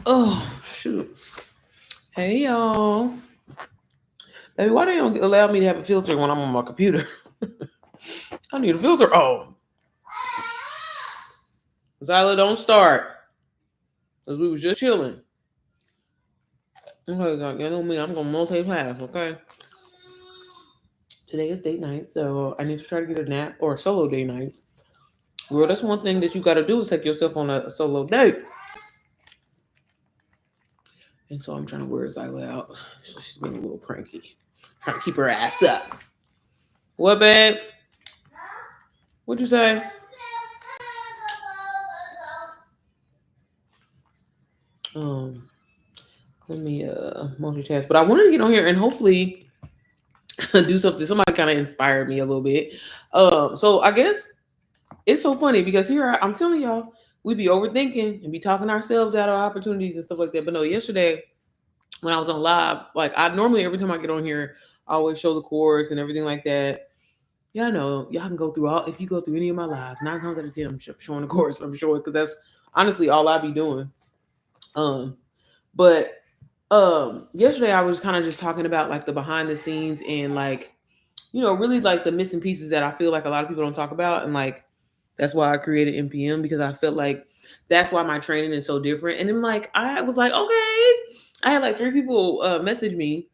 Oh shoot. Hey y'all. Baby, why they don't allow me to have a filter when I'm on my computer? I need a filter. Oh. Zyla, don't start. Because we was just chilling. Okay, God, you know me. I'm gonna multitask, okay? Today is date night, so I need to try to get a nap or a solo day night. Girl, that's one thing that you gotta do is take yourself on a solo date. And so I'm trying to wear Zyla out. So she's being a little cranky. Trying to keep her ass up. What, babe? What'd you say? Um, Let me multitask. But I wanted to get on here and hopefully do something. Somebody kind of inspired me a little bit. So I guess it's so funny because I'm telling y'all, we be overthinking and be talking ourselves out of opportunities and stuff like that. But no, yesterday when I was on live, like I normally every time I get on here, I always show the course and everything like that. Yeah, I know y'all can go through all. If you go through any of my lives, 9 times out of 10, I'm showing the course. I'm sure because that's honestly all I be doing. Um, but yesterday I was kind of just talking about like the behind the scenes and like really like the missing pieces that I feel like a lot of people don't talk about, and like that's why I created NPM because I felt like that's why my training is so different. And then like I was like, okay, I had like 3 people message me.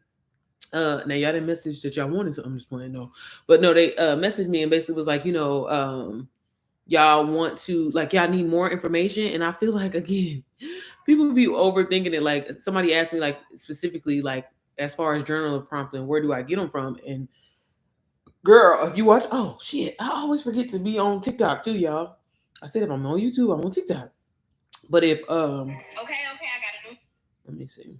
Now y'all didn't message that y'all wanted, so I'm just playing no, but no, they messaged me and basically was like, y'all want to like y'all need more information, and I feel like again, people be overthinking it. Like somebody asked me like specifically like as far as journal prompting, where do I get them from? And girl, if you watch, oh shit, I always forget to be on TikTok too, y'all. I said if I'm on YouTube, I'm on TikTok. But if okay, I got it. Let me see.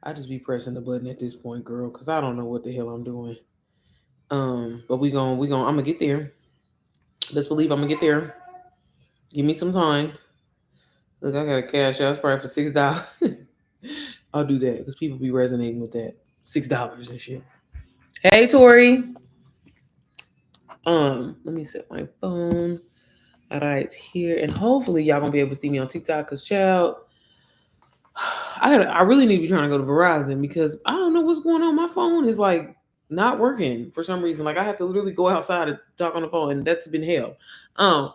I just be pressing the button at this point, girl, because I don't know what the hell I'm doing. But I'm gonna get there. Best believe I'm gonna get there. Give me some time. Look, I got a cash out. It's probably for $6. I'll do that because people be resonating with that $6 and shit. Hey, Tori. Let me set my phone right here, and hopefully y'all gonna be able to see me on TikTok. Cause child, I really need to be trying to go to Verizon because I don't know what's going on. My phone is like not working for some reason. Like I have to literally go outside and talk on the phone, and that's been hell. Um,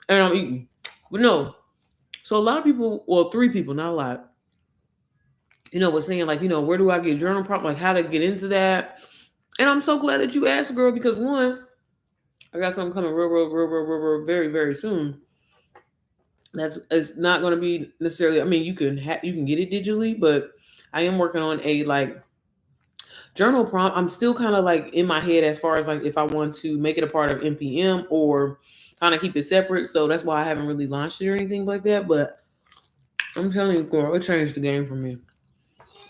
and I'm eating, but no. So a lot of people, well, 3 people, not a lot, was saying like, where do I get journal prompt, like how to get into that. And I'm so glad that you asked, girl, because one, I got something coming real, very, very soon. That's it's not going to be necessarily. I mean, you can get it digitally, but I am working on a like journal prompt. I'm still kind of like in my head as far as like if I want to make it a part of NPM or kind of keep it separate. So that's why I haven't really launched it or anything like that. But I'm telling you, girl, it changed the game for me.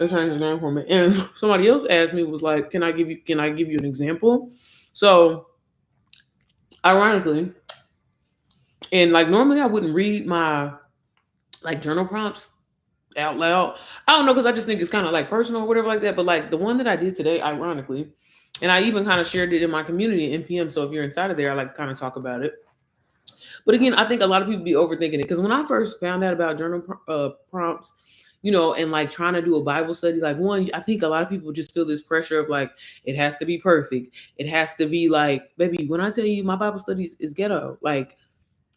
It changed the game for me. And somebody else asked me was like, can I give you an example? So ironically, and like normally I wouldn't read my like journal prompts out loud. I don't know because I just think it's kind of like personal or whatever like that. But like the one that I did today, ironically, and I even kind of shared it in my community in NPM. So if you're inside of there, I like kind of talk about it. But again, I think a lot of people be overthinking it because when I first found out about journal prompts, and like trying to do a Bible study, like one, I think a lot of people just feel this pressure of like it has to be perfect. It has to be like, baby, when I tell you my Bible studies is ghetto, like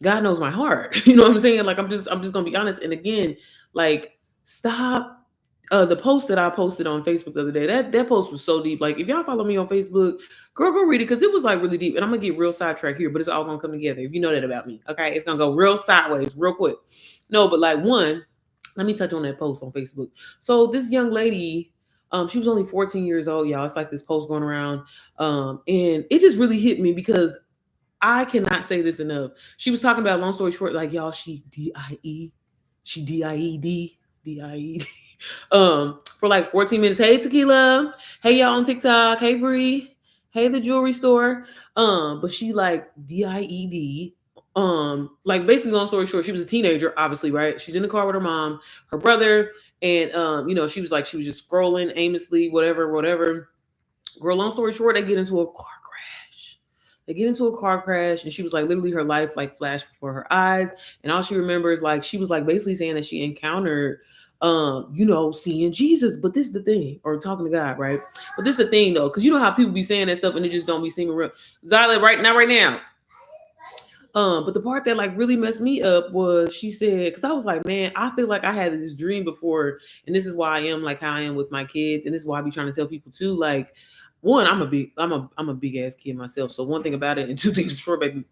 God knows my heart. You know what I'm saying? Like I'm just gonna be honest. And again, like stop. The post that I posted on Facebook the other day, that post was so deep. Like if y'all follow me on Facebook, girl, go read it because it was like really deep. And I'm gonna get real sidetracked here, but it's all gonna come together. If you know that about me, okay? It's gonna go real sideways, real quick. No, but like one, let me touch on that post on Facebook. So this young lady, she was only 14 years old, y'all. It's like this post going around, and it just really hit me because I cannot say this enough. She was talking about, long story short, like y'all, she DIE, she DIE, for like 14 minutes. Hey Tequila, hey y'all on TikTok, hey Bree, hey the jewelry store. But she like DIED. Like basically, long story short, she was a teenager, obviously, right? She's in the car with her mom, her brother, and she was just scrolling aimlessly, whatever. Girl, long story short, they get into a car crash. They get into a car crash, and she was like, literally, her life like flashed before her eyes, and all she remembers, like, she was like basically saying that she encountered, seeing Jesus. But this is the thing, or talking to God, right? But this is the thing though, because you know how people be saying that stuff and it just don't be seeming real. Zyla, right now. But the part that like really messed me up was she said, because I was like, man, I feel like I had this dream before, and this is why I am like how I am with my kids, and this is why I be trying to tell people too. Like, one, I'm a big ass kid myself. So one thing about it, and two things for sure, baby.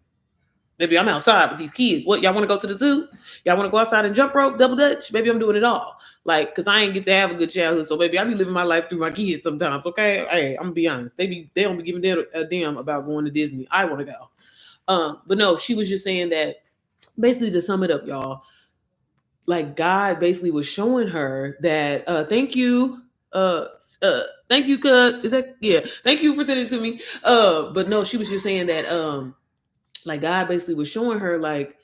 Baby, I'm outside with these kids. What, y'all want to go to the zoo? Y'all want to go outside and jump rope, double dutch? Baby, I'm doing it all. Like, because I ain't get to have a good childhood. So, baby, I be living my life through my kids sometimes, okay? Hey, I'm going to be honest. They don't be giving a damn about going to Disney. I want to go. But no, she was just saying that, basically, to sum it up, y'all, like, God basically was showing her that, thank you, thank you, cuz, is that, yeah, thank you for sending it to me. But no, she was just saying that, like, God basically was showing her, like,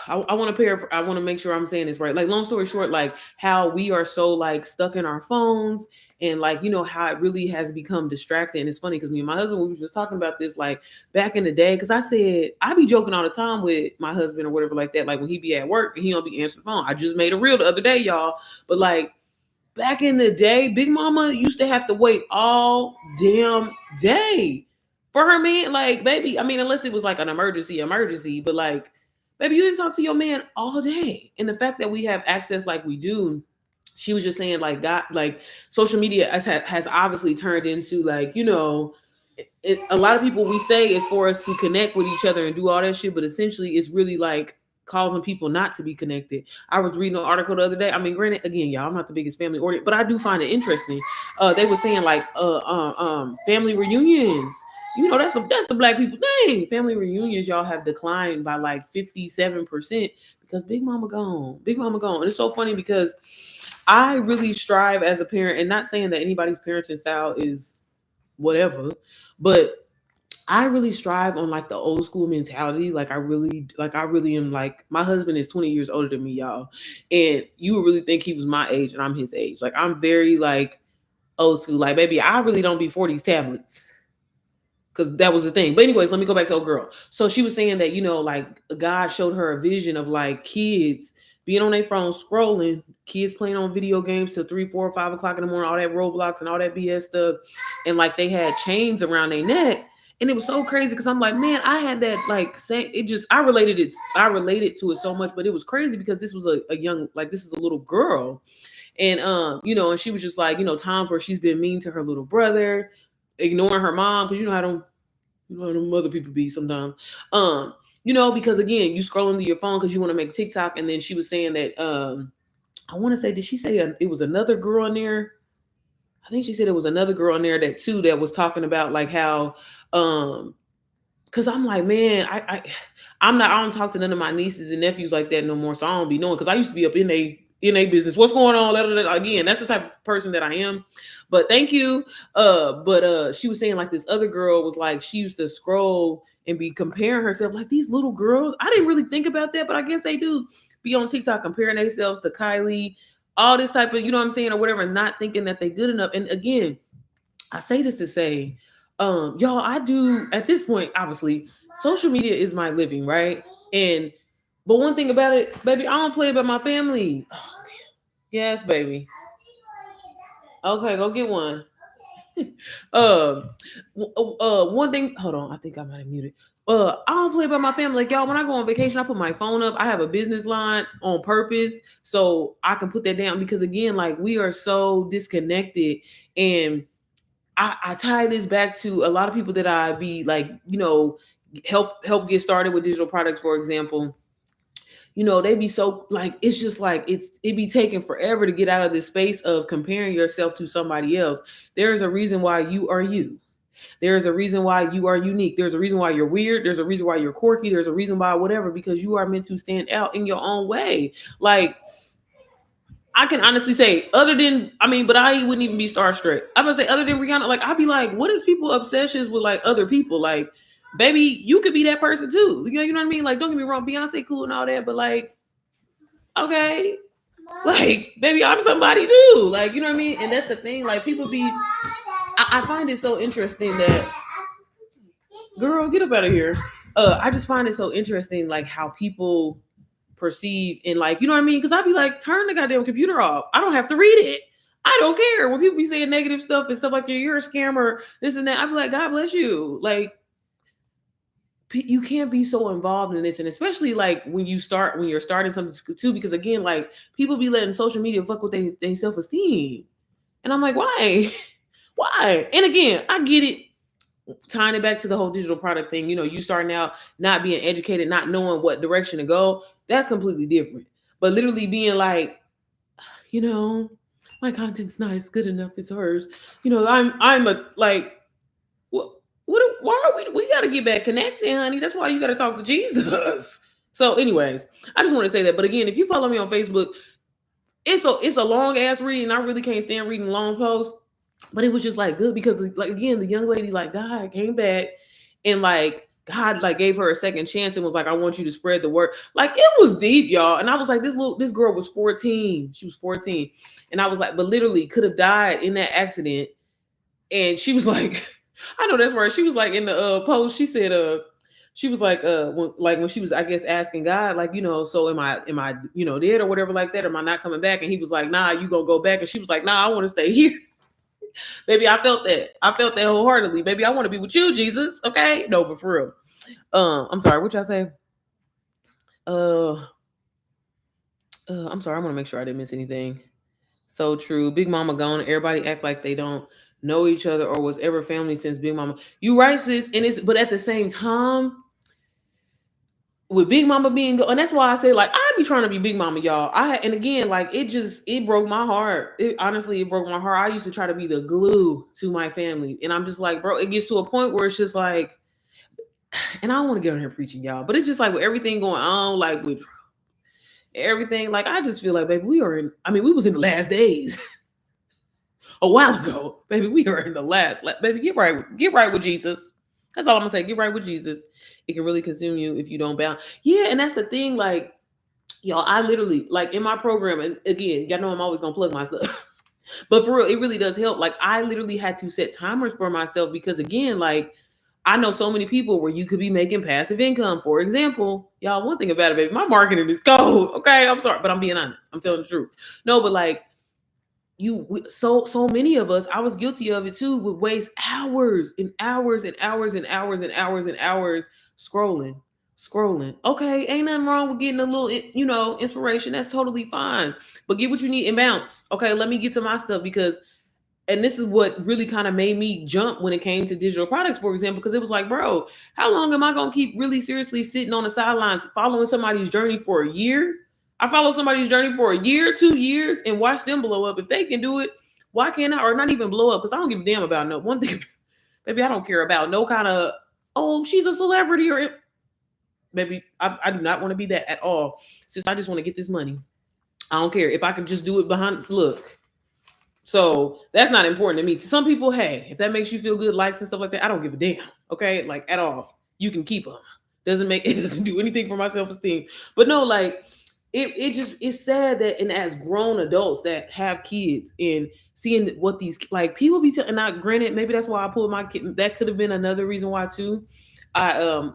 I want to I want to make sure I'm saying this right. Like, long story short, like, how we are so like stuck in our phones, and like, how it really has become distracting. And it's funny because me and my husband, we were just talking about this like back in the day. Because I said I be joking all the time with my husband or whatever like that. Like when he be at work and he don't be answering the phone. I just made a reel the other day, y'all. But like back in the day, Big Mama used to have to wait all damn day for her man. Like, baby, I mean, unless it was like an emergency, but like, baby, you didn't talk to your man all day. And the fact that we have access like we do, she was just saying, like, God, like, social media has obviously turned into like, a lot of people, we say it's for us to connect with each other and do all that shit, but essentially it's really like causing people not to be connected. I was reading an article the other day. I mean, granted, again, y'all, I'm not the biggest family oriented, but I do find it interesting. They were saying like family reunions. That's the black people thing. Family reunions, y'all, have declined by like 57% because Big Mama gone. Big Mama gone. And it's so funny because I really strive as a parent, and not saying that anybody's parenting style is whatever, but I really strive on like the old school mentality. Like I really am like, my husband is 20 years older than me, y'all. And you would really think he was my age and I'm his age. Like I'm very like old school. Like, baby, I really don't be for these tablets. Cause that was the thing. But anyways, let me go back to old girl. So she was saying that, like God showed her a vision of like kids being on their phone scrolling, kids playing on video games till 3, 4, 5 o'clock in the morning, all that Roblox and all that BS stuff. And like they had chains around their neck. And it was so crazy because I'm like, man, I had that like saying it just I related to it so much, but it was crazy because this was a young, like this is a little girl. And and she was just like, times where she's been mean to her little brother, ignoring her mom, because how them other people be sometimes. Because again, you scroll into your phone because you want to make TikTok. And then she was saying that I want to say, did she say it was another girl in there? I think she said it was another girl in there that was talking about like how because I'm like, man, I don't talk to none of my nieces and nephews like that no more. So I don't be knowing, because I used to be up in a business. What's going on? Again, that's the type of person that I am. But thank you. But she was saying like this other girl was like, she used to scroll and be comparing herself like these little girls. I didn't really think about that, but I guess they do be on TikTok comparing themselves to Kylie, all this type of, you know what I'm saying, or whatever, not thinking that they're good enough. And again, I say this to say, y'all, I do at this point, obviously, social media is my living, right? But one thing about it, baby, I don't play about my family. Oh, yes, baby. Okay, go get one. One thing, hold on, I think I might have muted. I don't play about my family. Like, y'all, when I go on vacation, I put my phone up. I have a business line on purpose so I can put that down, because again, like, we are so disconnected. And I tie this back to a lot of people that I be like, help get started with digital products, for example. They be so like, it's just like it be taking forever to get out of this space of comparing yourself to somebody else. There is a reason why you are you. There's a reason why you are unique. There's a reason why you're weird. There's a reason why you're quirky. There's a reason why whatever, because you are meant to stand out in your own way. Like, I can honestly say, but I wouldn't even be starstruck. I'm gonna say, other than Rihanna, like, I'd be like, what is people obsessions with like other people? Like, baby, you could be that person too. You know what I mean? Like, don't get me wrong, Beyonce cool and all that, but like, okay, like, baby, I'm somebody too. Like, you know what I mean? And that's the thing. Like, people be, I find it so interesting that Girl, get up out of here. I just find it so interesting, like how people perceive and like, you know what I mean? Because I'd be like, turn the goddamn computer off. I don't have to read it. I don't care when people be saying negative stuff and stuff like you're a scammer, this and that. I'd be like, God bless you. Like, you can't be so involved in this, and especially like when you're starting something too, because again, like people be letting social media fuck with their self-esteem, and I'm like, why? Why? And again, I get it, tying it back to the whole digital product thing, you starting out not being educated, not knowing what direction to go, that's completely different. But literally being like, you know, my content's not as good enough as hers. I'm a like, why are we got to get back connected, honey. That's why you got to talk to Jesus. So anyways, I just want to say that. But again, if you follow me on Facebook, it's a long ass read, and I really can't stand reading long posts. But it was just like good because like again, the young lady like died, came back, and like God like gave her a second chance and was like, I want you to spread the word. Like it was deep, y'all. And I was like, this girl was 14. She was 14. And I was like, but literally could have died in that accident. And she was like, I know that's right. She was like in the post, she said, she was like, when she was, I guess, asking God, like, so am I, dead or whatever like that? Or am I not coming back? And he was like, nah, you gonna go back. And she was like, nah, I want to stay here. Baby, I felt that. I felt that wholeheartedly. Baby, I want to be with you, Jesus. Okay? No, but for real. I'm sorry, what y'all say? I'm sorry, I want to make sure I didn't miss anything. So true. Big Mama gone. Everybody act like they don't know each other or was ever family since Big Mama. You right, sis. But at the same time, with Big Mama being and that's why I say like I be trying to be Big Mama, y'all. And again, like it broke my heart. Honestly, it broke my heart. I used to try to be the glue to my family, and I'm just like, bro, it gets to a point where it's just like, and I don't want to get on here preaching, y'all, but it's just like with everything going on, like with everything, like I just feel like, baby, we was in the last days. A while ago, baby, we are in the last. Baby, get right with Jesus. That's all I'm gonna say. Get right with Jesus. It can really consume you if you don't bound. Yeah, and that's the thing. Like, y'all, I literally like in my program, and again, y'all know I'm always gonna plug my stuff. But for real, it really does help. Like, I literally had to set timers for myself because again, like, I know so many people where you could be making passive income. For example, y'all, one thing about it, baby, my marketing is cold. Okay, I'm sorry, but I'm being honest. I'm telling the truth. No, but like so many of us, I was guilty of it too, would waste hours and hours and hours and hours and hours and hours scrolling. Okay, ain't nothing wrong with getting a little inspiration. That's totally fine, but get what you need and bounce. Okay, let me get to my stuff because and this is what really kind of made me jump when it came to digital products, for example, because it was like, bro, how long am I going to keep really seriously sitting on the sidelines following somebody's journey for a year? I follow somebody's journey for a year, 2 years, and watch them blow up. If they can do it, why can't I? Or not even blow up, because I don't give a damn about no one thing. Baby, I don't care about no kind of, oh, she's a celebrity or, baby, I do not want to be that at all. Since I just want to get this money. I don't care. If I could just do it behind, look. So that's not important to me. To some people, hey, if that makes you feel good, likes and stuff like that, I don't give a damn. Okay, like at all. You can keep them. It doesn't do anything for my self-esteem. But no, like it's sad that and as grown adults that have kids and seeing what these like people be and not granted, maybe that's why I pulled my kid. That could have been another reason why too. I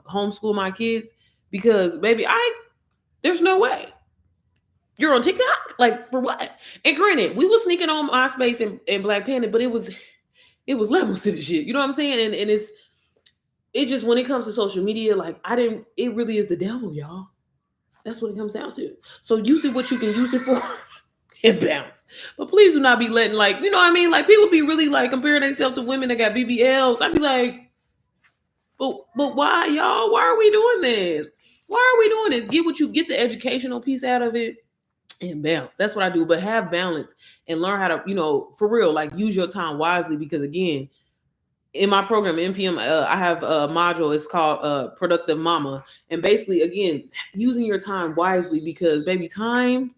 homeschool my kids because baby, there's no way. You're on TikTok? Like for what? And granted, we was sneaking on MySpace and Black Panther, but it was levels to the shit. You know what I'm saying? And it's just when it comes to social media, like it really is the devil, y'all. That's what it comes down to. So use it what you can use it for and bounce. But please do not be letting like, you know what I mean? Like people be really like comparing themselves to women that got BBLs. I'd be like, but why, y'all? Why are we doing this? Why are we doing this? Get the educational piece out of it. And balance. That's what I do. But have balance and learn how to, for real, like use your time wisely. Because again, in my program, NPM, I have a module. It's called Productive Mama. And basically, again, using your time wisely because baby, time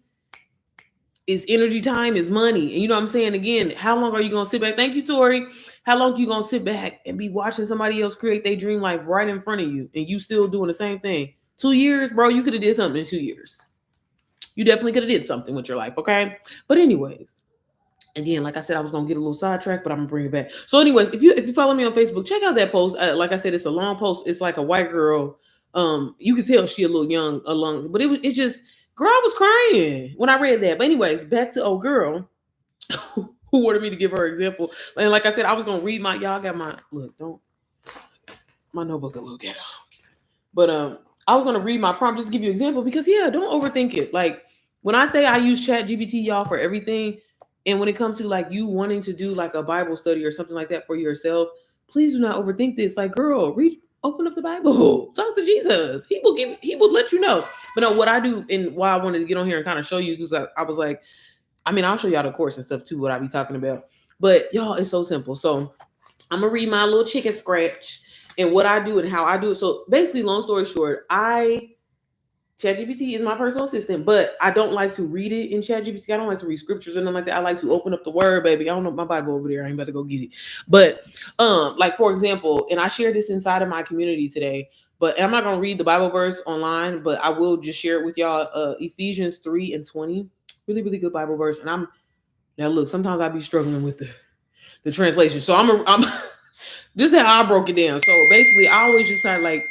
is energy, time is money. And you know what I'm saying? Again, how long are you going to sit back? Thank you, Tori. How long are you going to sit back and be watching somebody else create their dream life right in front of you and you still doing the same thing? 2 years, bro, you could have did something in 2 years. You definitely could have did something with your life, okay? But anyways, again, like I said, I was gonna get a little sidetracked, but I'm gonna bring it back. So, anyways, if you follow me on Facebook, check out that post. Like I said, it's a long post. It's like a white girl. You can tell she a little young, along, but it's just girl, I was crying when I read that. But anyways, back to old girl who wanted me to give her example. And like I said, I was gonna read my y'all got my look. Don't my notebook a little ghetto, but I was gonna read my prompt just to give you an example because yeah, don't overthink it. Like when I say I use Chat GPT, y'all, for everything, and when it comes to like you wanting to do like a Bible study or something like that for yourself, please do not overthink this. Like, girl, read, open up the Bible, talk to Jesus. He will let you know. But no, what I do and why I wanted to get on here and kind of show you because I was like, I mean, I'll show y'all the course and stuff too, what I be talking about. But y'all, it's so simple. So I'm gonna read my little chicken scratch and what I do and how I do it. So basically, long story short, ChatGPT is my personal assistant, but I don't like to read it in ChatGPT. I don't like to read scriptures and nothing like that. I like to open up the word, baby. I don't know my Bible over there. I ain't about to go get it. But like for example, and I shared this inside of my community today, but I'm not gonna read the Bible verse online, but I will just share it with y'all. Ephesians 3:20. Really, really good Bible verse. And I'm now look, sometimes I be struggling with the translation. So I'm this is how I broke it down. So basically, I always just kind of like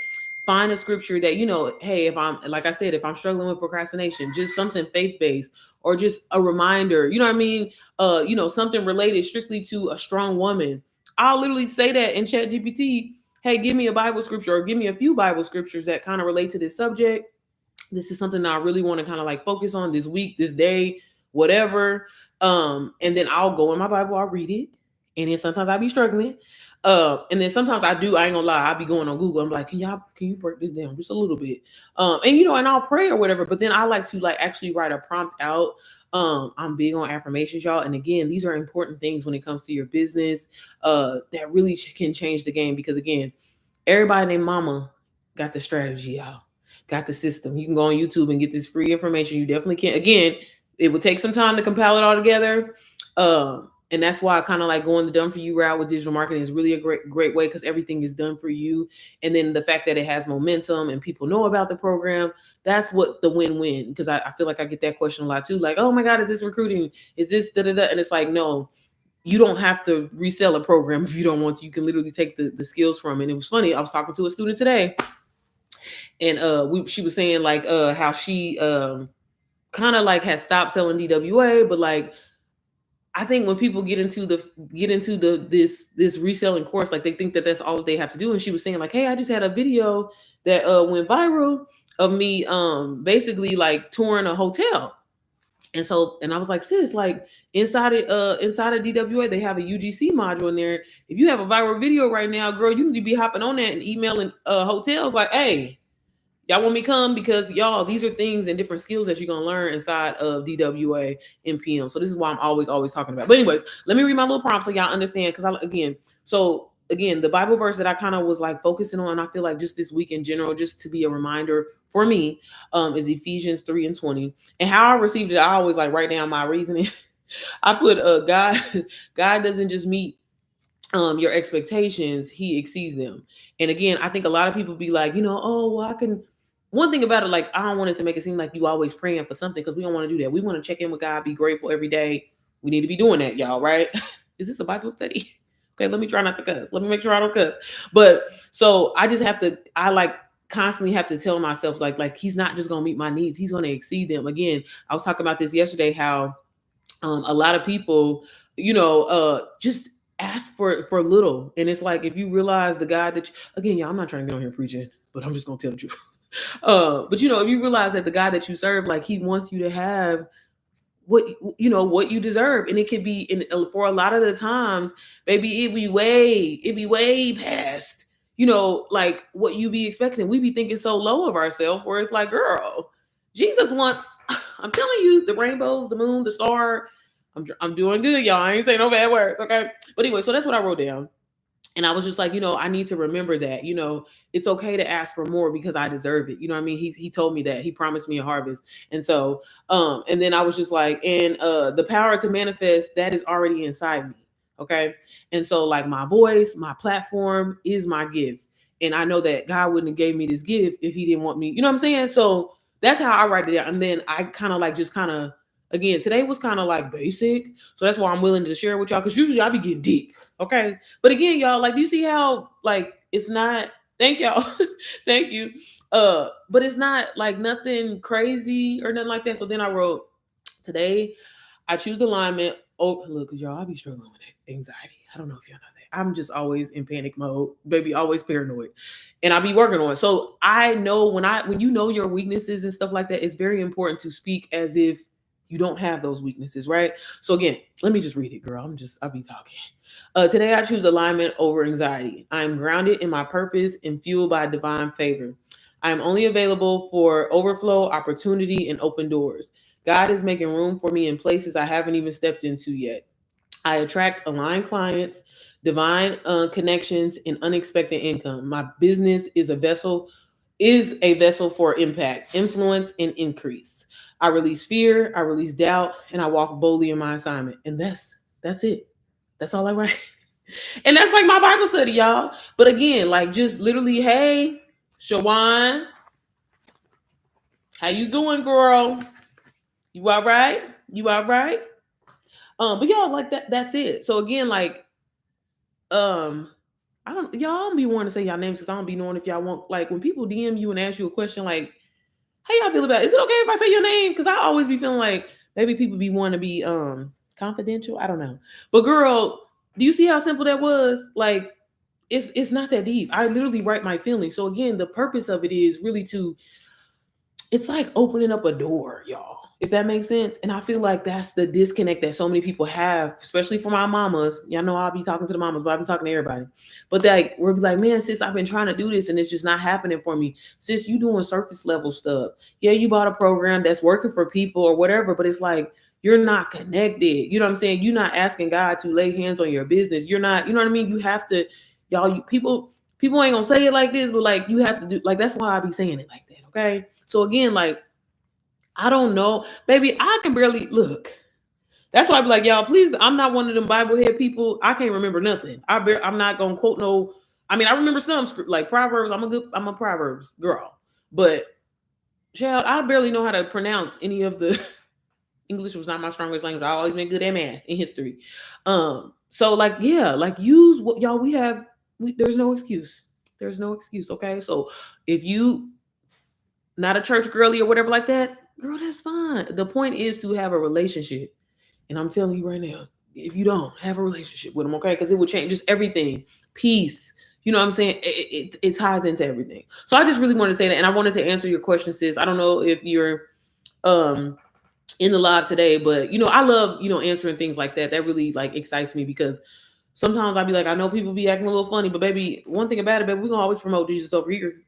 find a scripture that, you know, hey, if I'm, like I said, if I'm struggling with procrastination, just something faith-based or just a reminder, you know what I mean? You know, something related strictly to a strong woman. I'll literally say that in Chat GPT, hey, give me a Bible scripture or give me a few Bible scriptures that kind of relate to this subject. This is something that I really want to kind of like focus on this week, this day, whatever. And then I'll go in my Bible, I'll read it. And then sometimes I'll be struggling. And then sometimes I do, I ain't gonna lie, I'll be going on Google. I'm like, can you break this down just a little bit? And you know, and I'll pray or whatever, but then I like to like actually write a prompt out. I'm big on affirmations, y'all. And again, these are important things when it comes to your business, that really can change the game because again, everybody named mama got the strategy, y'all. Got the system. You can go on YouTube and get this free information. You definitely can. Again, it would take some time to compile it all together. And that's why I kind of like going the done for you route with digital marketing is really a great way because everything is done for you. And then the fact that it has momentum and people know about the program, that's what the win-win. Because I feel like I get that question a lot too. Like, oh my God, is this recruiting? Is this da-da-da? And it's like, no, you don't have to resell a program if you don't want to. You can literally take the skills from it. And it was funny. I was talking to a student today and she was saying like how she kind of like had stopped selling DWA, but like I think when people get into this reselling course, like they think that that's all that they have to do. And she was saying like, hey, I just had a video that went viral of me basically like touring a hotel. And so, and I was like, sis, like inside of DWA, they have a UGC module in there. If you have a viral video right now, girl, you need to be hopping on that and emailing hotels like, hey, y'all want me to come? Because y'all, these are things and different skills that you're gonna learn inside of DWA and PM. So this is why I'm always talking about. But anyways, let me read my little prompt so y'all understand. Because again, the Bible verse that I kind of was like focusing on, I feel like just this week in general, just to be a reminder for me, is Ephesians 3:20. And how I received it, I always like write down my reasoning. I put God doesn't just meet your expectations, he exceeds them. And again, I think a lot of people be like, you know, oh well, I can. One thing about it, like I don't want it to make it seem like you always praying for something because we don't want to do that. We want to check in with God, be grateful every day. We need to be doing that, y'all, right? Is this a Bible study? Okay, let me try not to cuss. Let me make sure I don't cuss. But so I just have to, I like constantly have to tell myself like he's not just gonna meet my needs, he's gonna exceed them. Again, I was talking about this yesterday, how a lot of people, you know, just ask for little. And it's like if you realize the God that again, y'all, I'm not trying to get on here preaching, but I'm just gonna tell the truth. But you know, if you realize that the God that you serve, like he wants you to have what what you deserve, and it can be in for a lot of the times, baby, it'd be way past like what you be expecting. We be thinking so low of ourselves, where it's like, girl, Jesus wants. I'm telling you, the rainbows, the moon, the star. I'm doing good, y'all. I ain't saying no bad words, okay? But anyway, so that's what I wrote down. And I was just like, I need to remember that, it's okay to ask for more because I deserve it. You know what I mean? He told me that. He promised me a harvest. And so, and then I was just like, and the power to manifest, that is already inside me. Okay. And so like my voice, my platform is my gift. And I know that God wouldn't have gave me this gift if he didn't want me. You know what I'm saying? So that's how I write it down. And then I kind of like just kind of Again, today was kind of like basic. So that's why I'm willing to share with y'all. Cause usually I be getting deep. Okay. But again, y'all, like you see how like it's not thank y'all. Thank you. But it's not like nothing crazy or nothing like that. So then I wrote today I choose alignment. Oh, look, y'all, I be struggling with anxiety. I don't know if y'all know that. I'm just always in panic mode, baby, always paranoid. And I be working on it. So I know when you know your weaknesses and stuff like that, it's very important to speak as if you don't have those weaknesses, right? So again, let me just read it, girl. I'll be talking. Today I choose alignment over anxiety. I am grounded in my purpose and fueled by divine favor. I am only available for overflow, opportunity, and open doors. God is making room for me in places I haven't even stepped into yet. I attract aligned clients, divine connections, and unexpected income. My business is a vessel for impact, influence, and increase. I release fear, I release doubt, and I walk boldly in my assignment. And that's it. That's all I write. And that's like my Bible study, y'all. But again, like just literally, hey, Shawan, how you doing, girl? You all right? You all right? But y'all like that's it. So again, like um y'all don't be wanting to say y'all names because I don't be knowing if y'all want like when people DM you and ask you a question like, how y'all feel about it? Is it okay if I say your name? Because I always be feeling like maybe people be wanting to be confidential. I don't know. But girl, do you see how simple that was? Like it's not that deep. I literally write my feelings. So again, the purpose of it is really to it's like opening up a door, y'all, if that makes sense. And I feel like that's the disconnect that so many people have, especially for my mamas. Y'all know I'll be talking to the mamas, but I'll be talking to everybody. But like, we're like, man, sis, I've been trying to do this and it's just not happening for me. Sis, you doing surface level stuff. Yeah, you bought a program that's working for people or whatever, but it's like, you're not connected. You know what I'm saying? You're not asking God to lay hands on your business. You're not, you know what I mean? You have to, y'all, people ain't gonna say it like this, but like you have to do like that's why I be saying it like that. Okay. So again, like I don't know, baby. I can barely look. That's why I be like, y'all, please. I'm not one of them Bible head people. I can't remember nothing. I'm not gonna quote no. I mean, I remember some script like Proverbs. I'm a Proverbs girl, but child, I barely know how to pronounce any of the. English was not my strongest language. I always been good at math and history. So like, yeah, like use what y'all there's no excuse. There's no excuse. Okay. So if you not a church girly or whatever like that, girl, that's fine. The point is to have a relationship. And I'm telling you right now, if you don't have a relationship with them, okay, because it will change just everything. Peace. You know what I'm saying? It ties into everything. So I just really wanted to say that. And I wanted to answer your question, sis. I don't know if you're um in the live today, but I love, answering things like that. That really like excites me because sometimes I'll be like, I know people be acting a little funny, but baby, one thing about it, baby, we're gonna always promote Jesus over here.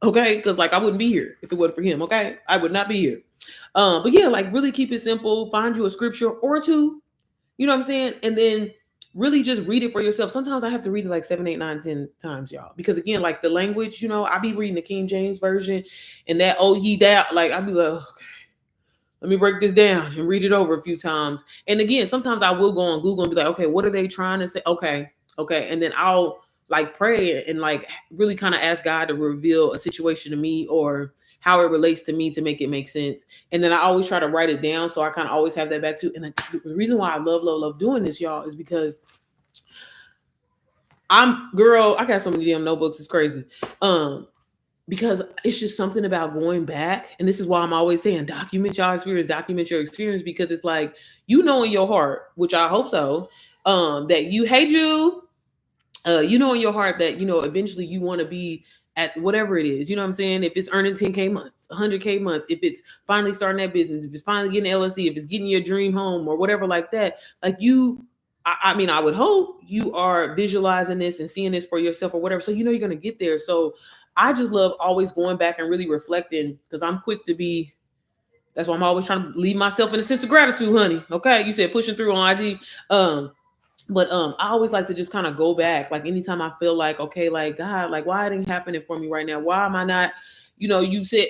Okay, because like I wouldn't be here if it wasn't for him. Okay, I would not be here. But yeah, like really keep it simple. Find you a scripture or two. You know what I'm saying, and then really just read it for yourself. Sometimes I have to read it like 7, 8, 9, 10 times, y'all, because again, like the language, I be reading the King James version, and that oh he that like I be like, okay, let me break this down and read it over a few times. And again, sometimes I will go on Google and be like, okay, what are they trying to say? Okay, and then I'll like pray and like really kind of ask God to reveal a situation to me or how it relates to me to make it make sense. And then I always try to write it down, so I kind of always have that back too. And the reason why I love doing this, y'all, is because I got so many damn notebooks, it's crazy. Because it's just something about going back. And this is why I'm always saying document your experience, because it's like, in your heart, which I hope so, that you hate you, in your heart that, eventually you want to be at whatever it is, you know what I'm saying? If it's earning 10K months, 100K months, if it's finally starting that business, if it's finally getting LLC, if it's getting your dream home or whatever like that, like I mean, I would hope you are visualizing this and seeing this for yourself or whatever. So, you're going to get there. So I just love always going back and really reflecting because I'm quick to be. That's why I'm always trying to leave myself in a sense of gratitude, honey. Okay. You said pushing through on IG. But I always like to just kind of go back. Like anytime I feel like, okay, like God, like why it ain't happening for me right now? Why am I not, you said,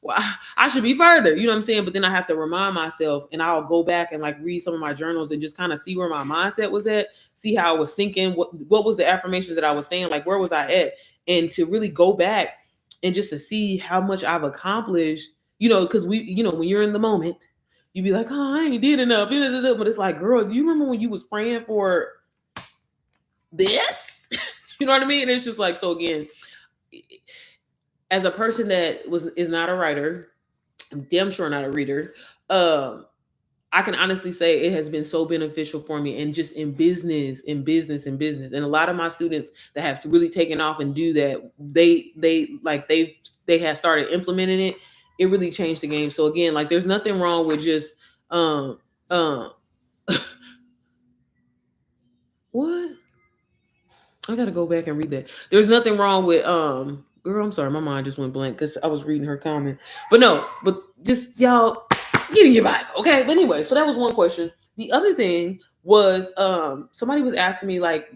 well, I should be further, you know what I'm saying? But then I have to remind myself and I'll go back and like read some of my journals and just kind of see where my mindset was at, see how I was thinking, what was the affirmations that I was saying, like where was I at? And to really go back and just to see how much I've accomplished, because when you're in the moment, you'd be like, oh, I ain't did enough. But it's like, girl, do you remember when you was praying for this? You know what I mean? And it's just like, so again, as a person that is not a writer, I'm damn sure not a reader, I can honestly say it has been so beneficial for me, and just in business. And a lot of my students that have really taken off and do that, they have started implementing it. It really changed the game. So again, like, there's nothing wrong with just what? I gotta go back and read that. There's nothing wrong with girl, I'm sorry, my mind just went blank because I was reading her comment. But no, but just y'all get in your Bible, okay? But anyway, so that was one question. The other thing was somebody was asking me, like,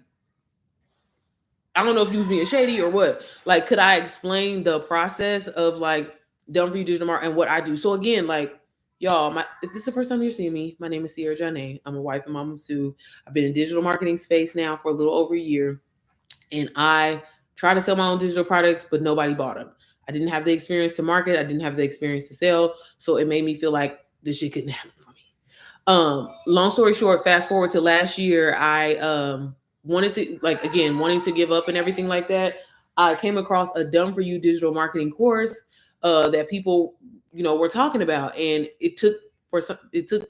I don't know if you was being shady or what. Like, could I explain the process of like Done For You Digital Marketing and what I do? So again, like, y'all, if this is the first time you're seeing me, my name is Sierra Janae. I'm a wife and mom of two. I've been in digital marketing space now for a little over a year. And I tried to sell my own digital products, but nobody bought them. I didn't have the experience to market. I didn't have the experience to sell. So it made me feel like this shit couldn't happen for me. Long story short, fast forward to last year, I wanted to give up and everything like that. I came across a Done For You digital marketing course that people, were talking about. And it took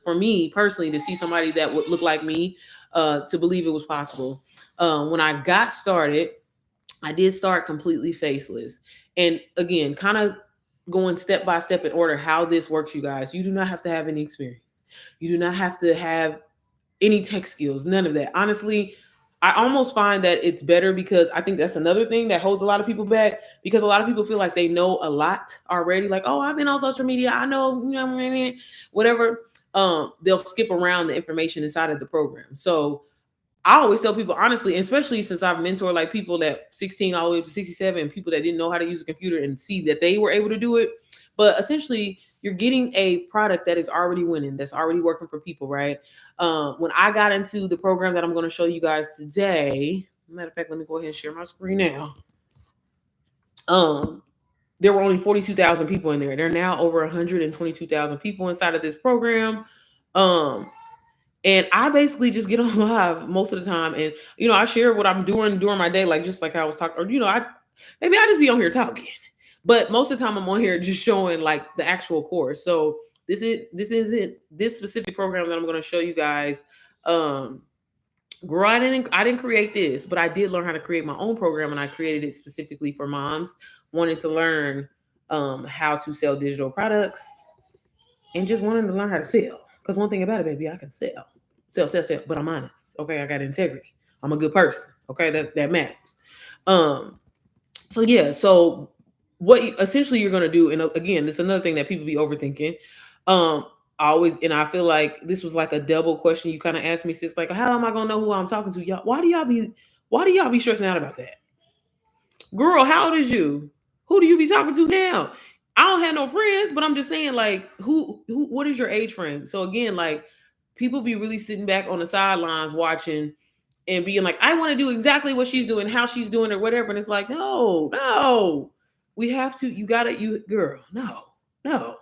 for me personally to see somebody that would look like me to believe it was possible. When I got started, I did start completely faceless. And again, kind of going step by step in order how this works, you guys. You do not have to have any experience. You do not have to have any tech skills, none of that. Honestly, I almost find that it's better, because I think that's another thing that holds a lot of people back, because a lot of people feel like they know a lot already. Like, oh, I've been on social media, I know, whatever. They'll skip around the information inside of the program. So I always tell people, honestly, especially since I've mentored like people that 16 all the way up to 67, people that didn't know how to use a computer and see that they were able to do it. But essentially, you're getting a product that is already winning, that's already working for people, right? When I got into the program that I'm going to show you guys today, matter of fact, let me go ahead and share my screen now. There were only 42,000 people in there. There are now over 122,000 people inside of this program. And I basically just get on live most of the time, and I share what I'm doing during my day, like just like I was talking, or maybe I just be on here talking, but most of the time I'm on here just showing like the actual course. So this specific program that I'm going to show you guys. Girl, I didn't create this, but I did learn how to create my own program, and I created it specifically for moms wanting to learn how to sell digital products and just wanting to learn how to sell. Because one thing about it, baby, I can sell, but I'm honest. Okay, I got integrity. I'm a good person. Okay, that matters. So yeah, so what essentially you're gonna do, and again, this is another thing that people be overthinking. I feel like this was like a double question you kind of asked me, sis. Like, how am I gonna know who I'm talking to? Y'all, why do y'all be stressing out about that? Girl, how old is you? Who do you be talking to now? I don't have no friends, but I'm just saying, like, what is your age frame? So again, like, people be really sitting back on the sidelines watching and being like, I want to do exactly what she's doing, how she's doing it, whatever. And it's like, no, we have to, girl, no.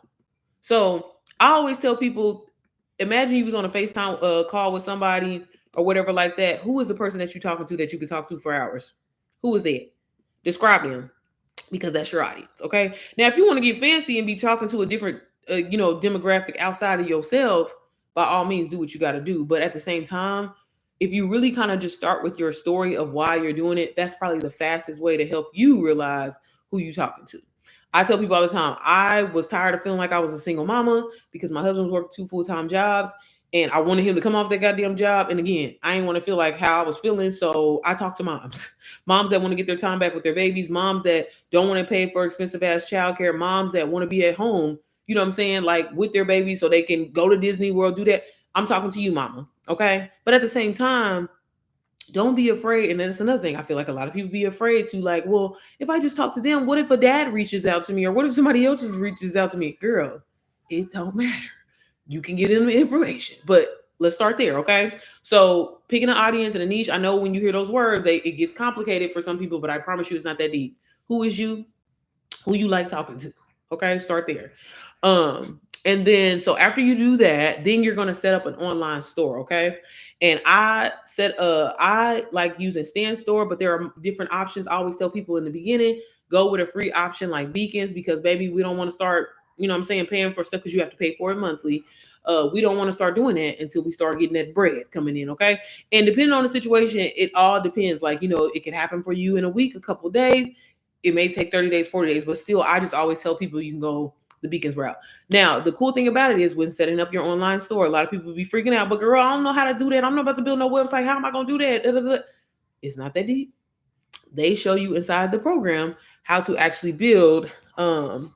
So I always tell people, imagine you was on a FaceTime call with somebody or whatever like that. Who is the person that you're talking to that you could talk to for hours? Who is that? Describe them, because that's your audience. Okay. Now, if you want to get fancy and be talking to a different, demographic outside of yourself, by all means, do what you got to do. But at the same time, if you really kind of just start with your story of why you're doing it, that's probably the fastest way to help you realize who you're talking to. I tell people all the time, I was tired of feeling like I was a single mama because my husband was working 2 full-time jobs. And I wanted him to come off that goddamn job. And again, I didn't want to feel like how I was feeling. So I talked to moms that want to get their time back with their babies, moms that don't want to pay for expensive ass childcare, moms that want to be at home, you know what I'm saying? Like with their babies so they can go to Disney World, do that. I'm talking to you, mama. Okay. But at the same time, don't be afraid. And that's another thing. I feel like a lot of people be afraid to like, well, if I just talk to them, what if a dad reaches out to me? Or what if somebody else just reaches out to me? Girl, it don't matter. You can get them the information, but let's start there. Okay. So picking an audience and a niche. I know when you hear those words, it gets complicated for some people, but I promise you it's not that deep. Who is you? Who you like talking to? Okay. Start there. And then, so after you do that, then you're going to set up an online store. Okay. And I like using Stand Store, but there are different options. I always tell people in the beginning, go with a free option like Beacons, because baby, we don't want to start, you know what I'm saying, paying for stuff because you have to pay for it monthly. We don't want to start doing that until we start getting that bread coming in. Okay. And depending on the situation, it all depends. Like, it can happen for you in a week, a couple of days. It may take 30 days, 40 days, but still, I just always tell people you can go the Beacons route. Now, the cool thing about it is when setting up your online store, a lot of people be freaking out, but girl, I don't know how to do that. I'm not about to build no website. How am I going to do that? Da, da, da. It's not that deep. They show you inside the program how to actually build. Girl,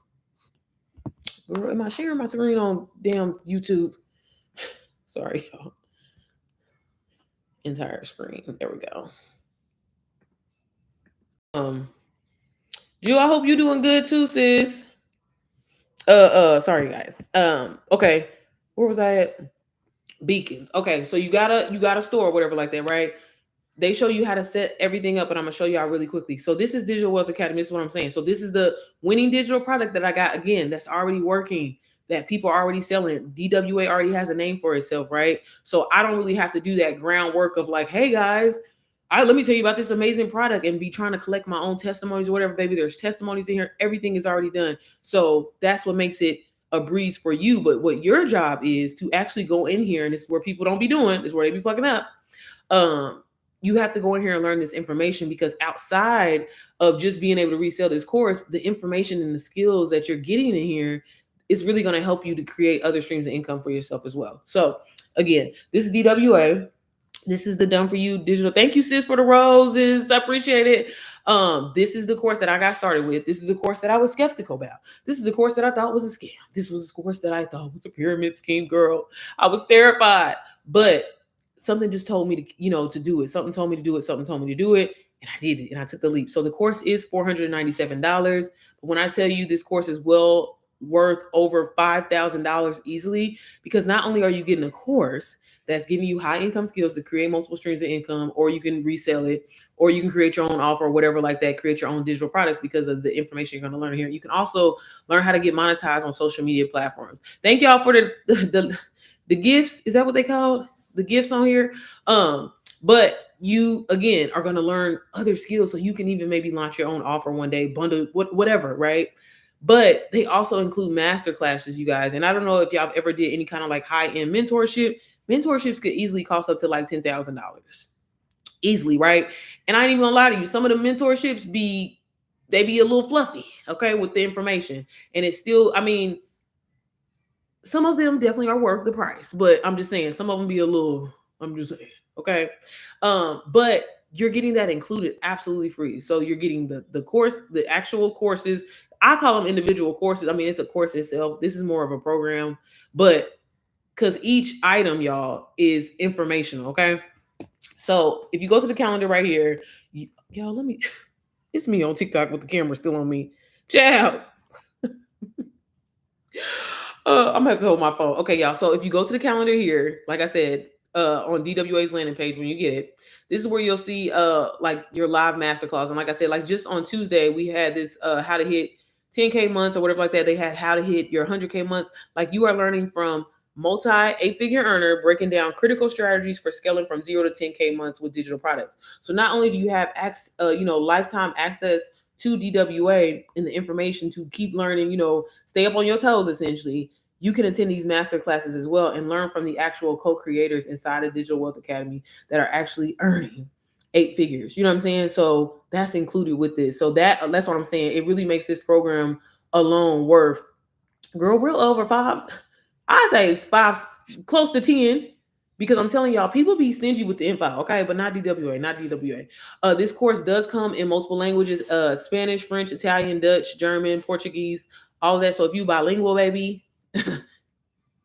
am I sharing my screen on damn YouTube? Sorry, y'all. Entire screen. There we go. Ju, I hope you doing good too, sis. Sorry guys. Okay. Where was I at? Beacons. Okay, so you got a store, whatever like that, right? They show you how to set everything up, and I'm gonna show y'all really quickly. So this is Digital Wealth Academy. This is what I'm saying. So this is the winning digital product that I got, again, that's already working, that people are already selling. DWA already has a name for itself, right? So I don't really have to do that groundwork of like, hey guys, let me tell you about this amazing product and be trying to collect my own testimonies or whatever, baby. There's testimonies in here. Everything is already done. So that's what makes it a breeze for you. But what your job is to actually go in here, and this is where people don't be doing, this is where they be fucking up. You have to go in here and learn this information, because outside of just being able to resell this course, the information and the skills that you're getting in here is really going to help you to create other streams of income for yourself as well. So again, this is DWA. This is the Done For You digital. Thank you, sis, for the roses. I appreciate it. This is the course that I got started with. This is the course that I was skeptical about. This is the course that I thought was a scam. This was the course that I thought was a pyramid scheme, girl. I was terrified, but something just told me to do it. Something told me to do it. Something told me to do it. And I did it, and I took the leap. So the course is $497. But when I tell you this course is well worth over $5,000 easily, because not only are you getting a course that's giving you high income skills to create multiple streams of income, or you can resell it, or you can create your own offer or whatever like that, create your own digital products because of the information you're going to learn here. You can also learn how to get monetized on social media platforms. Thank y'all for the gifts. Is that what they call the gifts on here? But you, again, are going to learn other skills so you can even maybe launch your own offer one day, bundle, whatever, right? But they also include master classes, you guys. And I don't know if y'all ever did any kind of like high-end mentorship. Mentorships could easily cost up to like $10,000 easily, right? And I ain't even gonna lie to you, some of the mentorships be a little fluffy, okay, with the information. And it's still, I mean, some of them definitely are worth the price, but I'm just saying some of them be a little, I'm just saying, okay. But you're getting that included absolutely free. So you're getting the course, the actual courses. I call them individual courses. I mean, it's a course itself. This is more of a program, but because each item, y'all, is informational, okay? So if you go to the calendar right here, y'all, it's me on TikTok with the camera still on me. Ciao. I'm gonna have to hold my phone. Okay, y'all. So if you go to the calendar here, like I said, on DWA's landing page, when you get it, this is where you'll see like your live masterclass. And like I said, like just on Tuesday, we had this how to hit 10K months or whatever like that. They had how to hit your 100K months. Like you are learning from multi 8-figure earner, breaking down critical strategies for scaling from 0 to 10K months with digital products. So not only do you have lifetime access to DWA and the information to keep learning, stay up on your toes, essentially, you can attend these master classes as well and learn from the actual co-creators inside of Digital Wealth Academy that are actually earning 8 figures. You know what I'm saying? So that's included with this. So that's what I'm saying. It really makes this program alone worth, girl, we're over 5. I say 5, close to 10. Because I'm telling y'all, people be stingy with the info, okay? But not DWA, not DWA. This course does come in multiple languages: Spanish, French, Italian, Dutch, German, Portuguese, all of that. So if you bilingual, baby,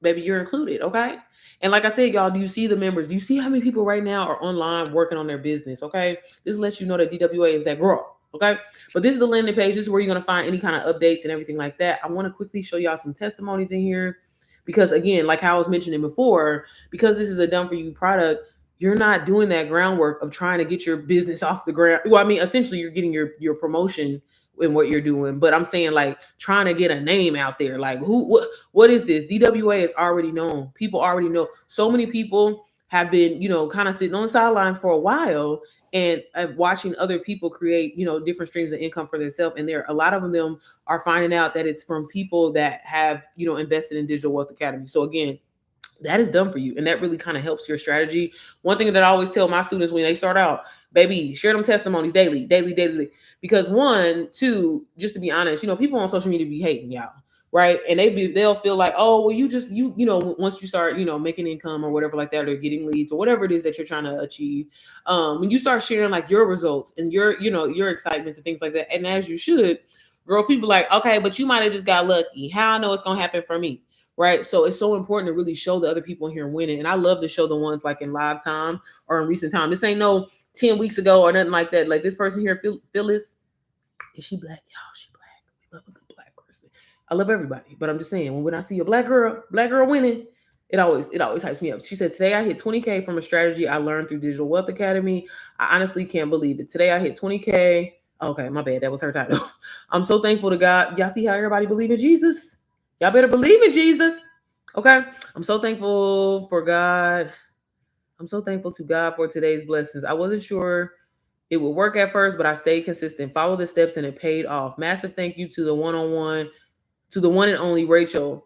baby, you're included, okay? And like I said, y'all, do you see the members? Do you see how many people right now are online working on their business, okay? This lets you know that DWA is that girl, okay? But this is the landing page. This is where you're going to find any kind of updates and everything like that. I want to quickly show y'all some testimonies in here. Because again, like how I was mentioning before, because this is a Done For You product, you're not doing that groundwork of trying to get your business off the ground. Well, I mean, essentially you're getting your promotion in what you're doing. But I'm saying like trying to get a name out there. Like what is this? DWA is already known. People already know. So many people have been, kind of sitting on the sidelines for a while and watching other people create, different streams of income for themselves. And a lot of them are finding out that it's from people that have, invested in Digital Wealth Academy. So again, that is done for you. And that really kind of helps your strategy. One thing that I always tell my students when they start out, baby, share them testimonies daily, daily, daily. Because one, two, just to be honest, people on social media be hating y'all, right? And they'll feel like, oh, well, once you start, making income or whatever like that, or getting leads or whatever it is that you're trying to achieve, when you start sharing like your results and your excitements and things like that, and as you should, girl, people like, okay, but you might have just got lucky. How I know it's gonna happen for me? Right. So it's so important to really show the other people here winning. And I love to show the ones like in live time or in recent time. This ain't no 10 weeks ago or nothing like that. Like this person here, Phyllis, is she black? Y'all, she black. We love a good black person. I love everybody. But I'm just saying, when I see a black girl winning, it always hypes me up. She said, today I hit 20K from a strategy I learned through Digital Wealth Academy. I honestly can't believe it. Today I hit 20K. Okay, my bad. That was her title. I'm so thankful to God. Y'all see how everybody believe in Jesus? Y'all better believe in Jesus. Okay. I'm so thankful for God. I'm so thankful to God for today's blessings. I wasn't sure it would work at first, but I stayed consistent, followed the steps, and it paid off. Massive thank you to the one and only Rachel.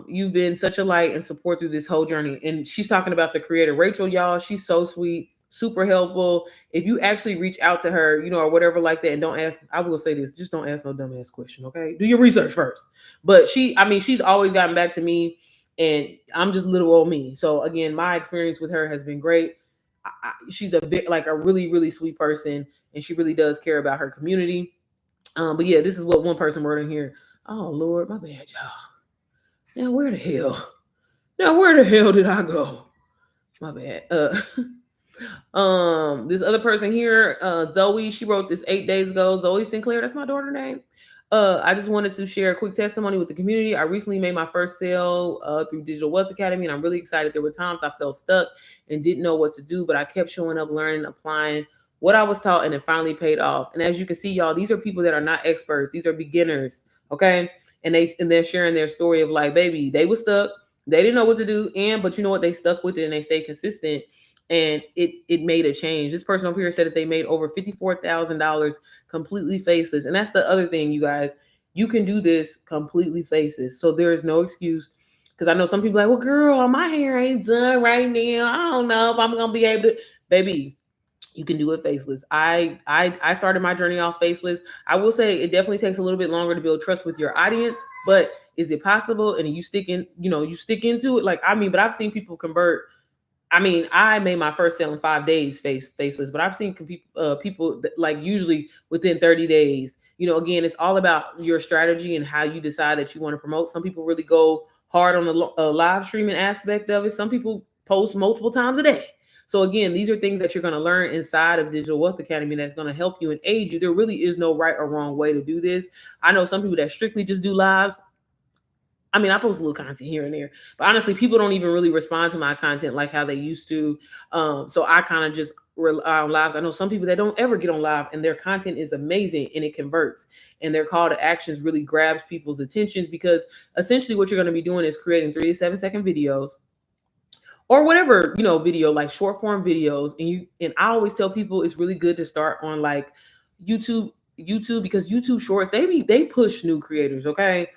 You've been such a light and support through this whole journey. And she's talking about the creator, Rachel, y'all. She's so sweet, super helpful. If you actually reach out to her, or whatever like that, and don't ask, I will say this, just don't ask no dumbass question, okay? Do your research first. But she's always gotten back to me, and I'm just little old me. So again, my experience with her has been great. She's a really, really sweet person, and she really does care about her community. But yeah, this is what one person wrote in here. Oh Lord, my bad, y'all. Now where the hell did I go? My bad. This other person here, Zoe, she wrote this 8 days ago. Zoe Sinclair, that's my daughter's name. I just wanted to share a quick testimony with the community. I recently made my first sale through Digital Wealth Academy, and I'm really excited. There were times I felt stuck and didn't know what to do, but I kept showing up, learning, applying what I was taught, and it finally paid off. And as you can see, y'all, these are people that are not experts. These are beginners, okay? And they're sharing their story of like, baby, they were stuck. They didn't know what to do, but you know what? They stuck with it and they stayed consistent, and it made a change. This person over here said that they made over $54,000 completely faceless. And that's the other thing, you guys. You can do this completely faceless. So there is no excuse. Because I know some people are like, well, girl, my hair ain't done right now. I don't know if I'm gonna be able to. Baby, you can do it faceless. I started my journey off faceless. I will say it definitely takes a little bit longer to build trust with your audience, but is it possible? And you stick into it. But I've seen people convert. I made my first sale in 5 days faceless, but I've seen people that, like, usually within 30 days. Again, it's all about your strategy and how you decide that you want to promote. Some people really go hard on the live streaming aspect of it. Some people post multiple times a day. So again, these are things that you're going to learn inside of Digital Wealth Academy that's going to help you and aid you. There really is no right or wrong way to do this. I know some people that strictly just do lives. I post a little content here and there, but honestly, people don't even really respond to my content like how they used to. So I kind of just rely on lives. I know some people that don't ever get on live, and their content is amazing and it converts, and their call to actions really grabs people's attentions, because essentially what you're going to be doing is creating 3 to 7 second videos or whatever, video, like short form videos. And I always tell people it's really good to start on like YouTube, because YouTube Shorts, they push new creators, okay?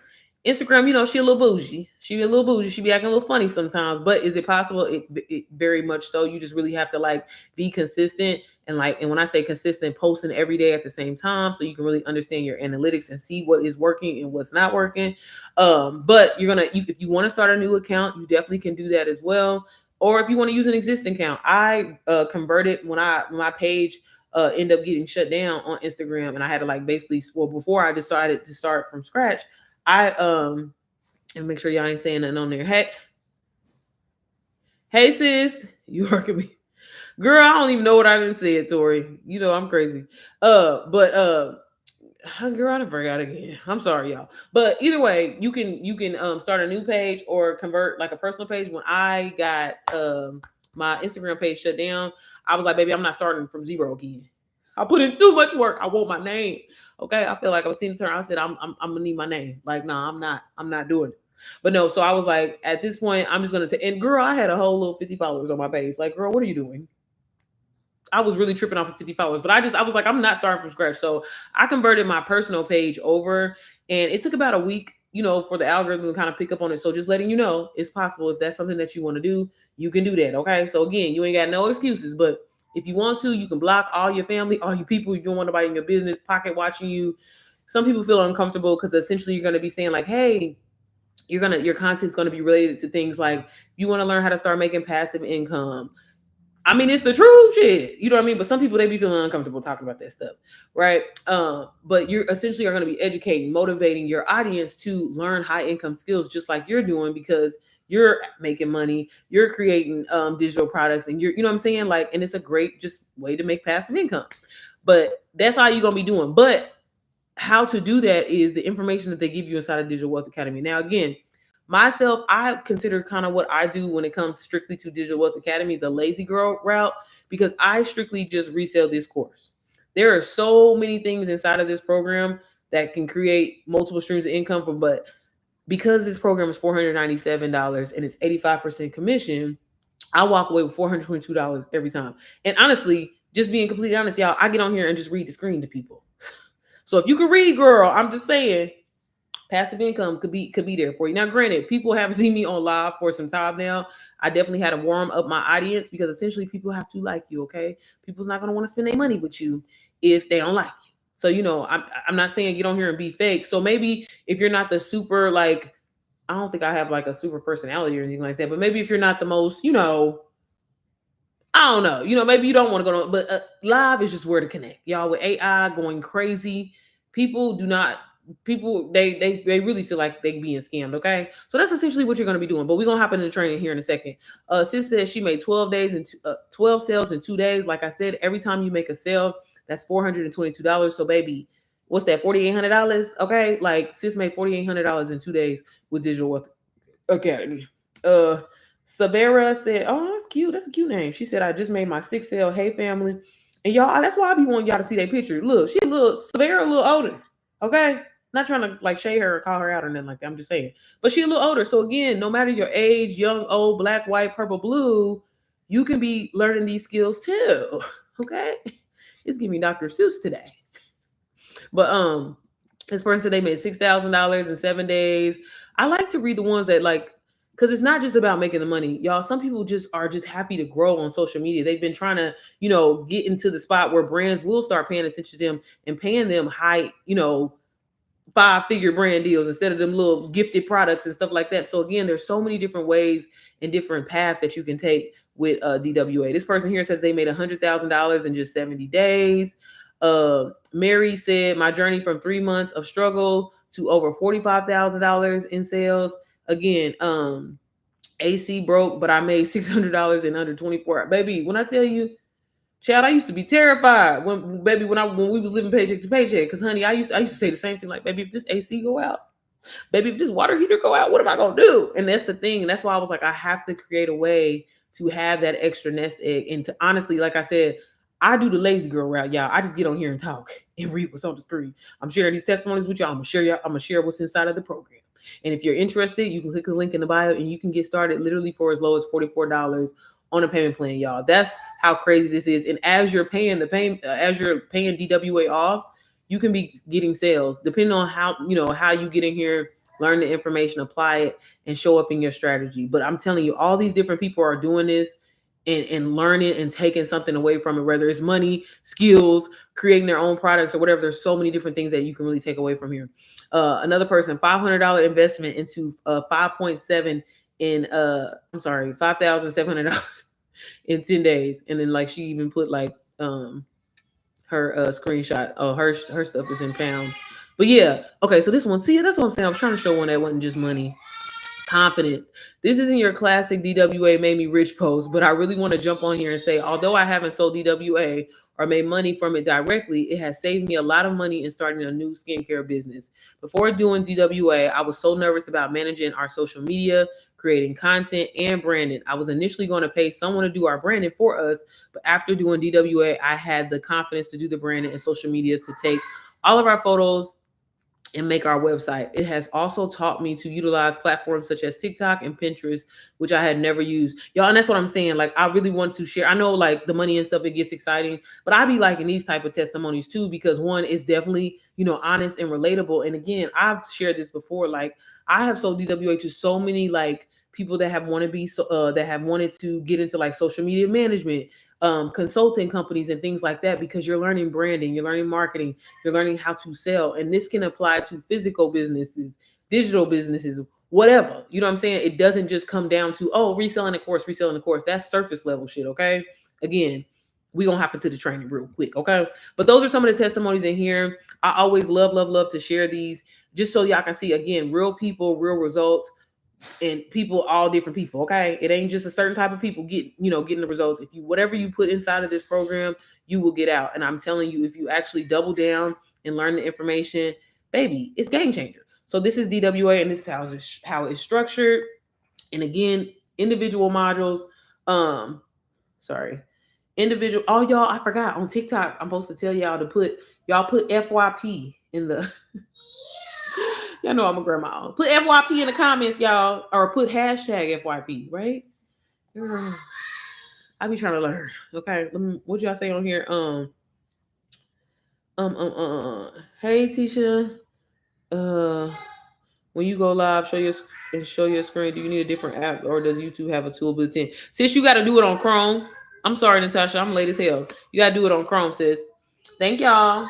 Instagram, she a little bougie. She be acting a little funny sometimes, but is it possible? It very much so. You just really have to like be consistent, and when I say consistent, posting every day at the same time, so you can really understand your analytics and see what is working and what's not working. But if you want to start a new account, you definitely can do that as well. Or if you want to use an existing account, I converted when my page ended up getting shut down on Instagram, and I had to before I decided to start from scratch. And make sure y'all ain't saying nothing on there. Hey sis, you working me, girl? I don't even know what I didn't say, Tori. I'm crazy. Girl, I forgot again. I'm sorry, y'all. But either way, you can start a new page or convert like a personal page. When I got my Instagram page shut down, I was like, baby, I'm not starting from zero again. I put in too much work. I want my name. Okay. I feel like I was seeing her. I said, I'm gonna need my name. Like, no, I'm not doing it. But no, so I was like, at this point, I'm just gonna take, and girl, I had a whole little 50 followers on my page. Like, girl, what are you doing? I was really tripping off of 50 followers, but I was like, I'm not starting from scratch. So I converted my personal page over, and it took about a week, for the algorithm to kind of pick up on it. So just letting you know, it's possible. If that's something that you want to do, you can do that. Okay. So again, you ain't got no excuses, but if you want to, you can block all your family, all your people. You don't want nobody in your business pocket watching you. Some people feel uncomfortable because essentially you're going to be saying like, hey, your content's going to be related to things like you want to learn how to start making passive income. I mean, it's the truth shit. You know what I mean? But some people, they be feeling uncomfortable talking about that stuff, right? But you're essentially are going to be educating, motivating your audience to learn high income skills, just like you're doing, because you're making money, you're creating digital products, and you know what I'm saying? Like, and it's a great just way to make passive income. But that's all you're going to be doing. But how to do that is the information that they give you inside of Digital Wealth Academy. Now, again, myself, I consider kind of what I do when it comes strictly to Digital Wealth Academy, the lazy girl route, because I strictly just resell this course. There are so many things inside of this program that can create multiple streams of income from, but because this program is $497 and it's 85% commission, I walk away with $422 every time. And honestly, just being completely honest, y'all, I get on here and just read the screen to people. So if you can read, girl, I'm just saying, passive income could be there for you. Now, granted, people have seen me on live for some time now. I definitely had to warm up my audience because essentially people have to like you, okay? People's not going to want to spend their money with you if they don't like you. So, I'm not saying get on here and be fake. So maybe if you're not the super, like, I don't think I have like a super personality or anything like that, but maybe if you're not the most, I don't know. Maybe you don't want to go to, but live is just where to connect. Y'all, with AI going crazy, people they really feel like they being scammed. Okay, so that's essentially what you're going to be doing. But we're gonna hop into the training here in a second. Sis says she made 12 sales in 2 days. Like I said, every time you make a sale, that's $422. So baby, what's that? $4,800. Okay, like sis made $4,800 in 2 days with Digital Wealth Academy. Savera said, "Oh, that's cute. That's a cute name." She said, "I just made my 6th sale. Hey, family." And y'all, that's why I be wanting y'all to see that picture. Look, Savera a little older. Okay? Not trying to like shade her or call her out or nothing like that. I'm just saying. But she a little older. So again, no matter your age, young, old, black, white, purple, blue, you can be learning these skills too. Okay? It's giving me Dr. Seuss today. But this person said they made $6,000 in 7 days. I like to read the ones that like, because it's not just about making the money, y'all. Some people just are just happy to grow on social media. They've been trying to, get into the spot where brands will start paying attention to them and paying them high, 5-figure brand deals instead of them little gifted products and stuff like that. So again, there's so many different ways and different paths that you can take with DWA. This person here said they made $100,000 in just 70 days. Mary said, my journey from 3 months of struggle to over $45,000 in sales. Again, AC broke, but I made $600 in under 24 hours. Baby, when I tell you, child, I used to be terrified when we was living paycheck to paycheck. Because honey, I used to say the same thing, like, baby, if this AC go out, baby, if this water heater go out, what am I gonna do? And that's the thing. And that's why I was like, I have to create a way to have that extra nest egg. And to honestly, like I said, I do the lazy girl route, y'all. I just get on here and talk and read what's on the screen. I'm sharing these testimonies with y'all. I'm gonna share what's inside of the program. And if you're interested, you can click the link in the bio and you can get started literally for as low as $44 on a payment plan, y'all. That's how crazy this is. And as you're paying DWA off, you can be getting sales depending on how you get in here, learn the information, apply it, and show up in your strategy. But I'm telling you, all these different people are doing this and learning and taking something away from it, whether it's money, skills, creating their own products or whatever. There's so many different things that you can really take away from here. Another person, $500 investment into 5.7 in $5,700 in 10 days. And then like she even put like her screenshot. Oh, her stuff is in pounds. But yeah, okay, so this one, see, that's what I'm saying. I was trying to show one that wasn't just money. Confidence. This isn't your classic DWA made me rich post, but I really want to jump on here and say, although I haven't sold DWA or made money from it directly, it has saved me a lot of money in starting a new skincare business. Before doing DWA, I was so nervous about managing our social media, creating content, and branding. I was initially going to pay someone to do our branding for us, but after doing DWA, I had the confidence to do the branding and social medias to take all of our photos and make our website. It has also taught me to utilize platforms such as TikTok and Pinterest, which I had never used. Y'all, and that's what I'm saying. Like, I really want to share. I know like the money and stuff, it gets exciting, but I be liking these type of testimonies too, because one is definitely, honest and relatable. And again, I've shared this before. Like, I have sold DWA to so many like people that have wanted to be that have wanted to get into like social media management, consulting companies and things like that, because you're learning branding, you're learning marketing, you're learning how to sell. And this can apply to physical businesses, digital businesses, whatever. You know what I'm saying? It doesn't just come down to, oh, reselling a course. That's surface level shit, okay? Again, we gonna hop into the training real quick, okay? But those are some of the testimonies in here. I always love to share these just so y'all can see, again, real people, real results, and people, all different people. Okay, it ain't just a certain type of people getting the results. If you, whatever you put inside of this program, you will get out. And I'm telling you, if you actually double down and learn the information, baby, it's game changer. So this is DWA, and this is how it's structured. And again, individual modules. Individual. Oh, y'all, I forgot on TikTok. I'm supposed to tell y'all to put FYP in the. Y'all know I'm a grandma. Put FYP in the comments, y'all, or put hashtag FYP, right? I be trying to learn. Okay, what y'all say on here? Hey, Tisha. When you go live, show your screen. Do you need a different app, or does YouTube have a tool built in? Sis, you got to do it on Chrome. I'm sorry, Natasha. I'm late as hell. You got to do it on Chrome, sis. Thank y'all.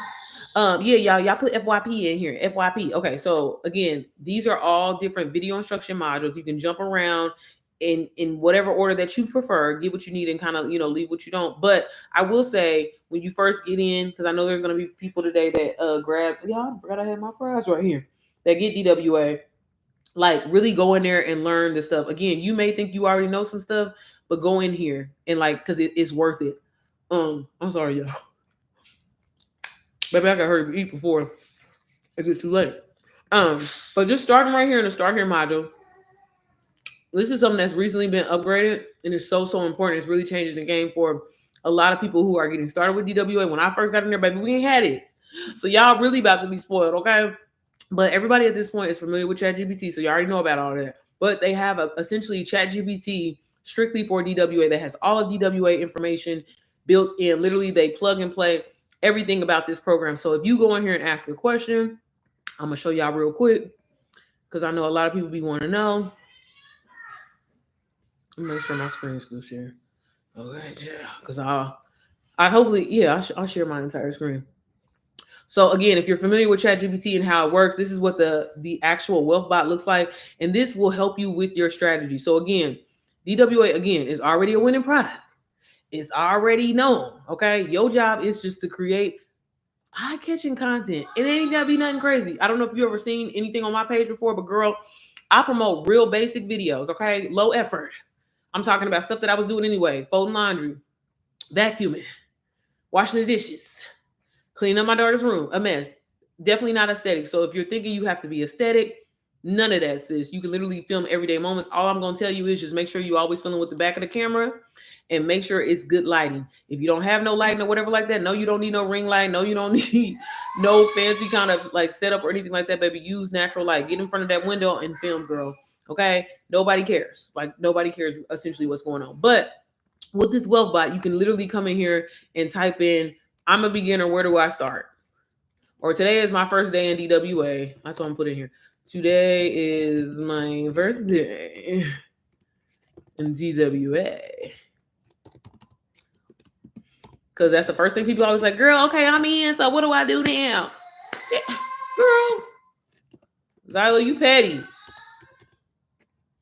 Yeah, y'all put FYP in here. FYP. Okay, so again, these are all different video instruction modules. You can jump around in whatever order that you prefer, get what you need, and kind of leave what you don't. But I will say, when you first get in, because I know there's gonna be people today that grab. Y'all, I forgot I had my fries right here. That get DWA. Like, really go in there and learn this stuff. Again, you may think you already know some stuff, but go in here and because it's worth it. I'm sorry, y'all. Maybe I got hurry to eat before it gets too late. But just starting right here in the Start Here module, this is something that's recently been upgraded, and it's so important. It's really changing the game for a lot of people who are getting started with DWA. When I first got in there, baby, we ain't had it. So y'all really about to be spoiled, okay? But everybody at this point is familiar with ChatGPT, so you already know about all that. But they have essentially ChatGPT strictly for DWA that has all of DWA information built in. Literally, they plug and play everything about this program. So if you go in here and ask a question, I'm gonna show y'all real quick, because I know a lot of people be wanting to know. Let me make sure my screen is still sharing. Okay, yeah, because I'll share my entire screen. So again, if you're familiar with ChatGPT and how it works, this is what the actual wealth bot looks like, and this will help you with your strategy. So again, DWA again is already a winning product. It's already known. Okay, your job is just to create eye-catching content. It ain't gotta be nothing crazy. I don't know if you ever seen anything on my page before, but girl, I promote real basic videos. Okay, low effort. I'm talking about stuff that I was doing anyway: folding laundry, vacuuming, washing the dishes, cleaning up my daughter's room, a mess. Definitely not aesthetic. So if you're thinking you have to be aesthetic, none of that, sis. You can literally film everyday moments. All I'm going to tell you is just make sure you always filming with the back of the camera, and make sure it's good lighting. If you don't have no lighting or whatever like that, no, you don't need no ring light. No, you don't need no fancy kind of like setup or anything like that, baby. Use natural light. Get in front of that window and film, girl. Okay? Nobody cares. Like, nobody cares essentially what's going on. But with this wealth bot, you can literally come in here and type in, I'm a beginner, where do I start? Or today is my first day in DWA. That's what I'm putting here. Today is my first day in DWA. Because that's the first thing people always like, girl, okay, I'm in, so what do I do now? Girl, Zyla, you petty.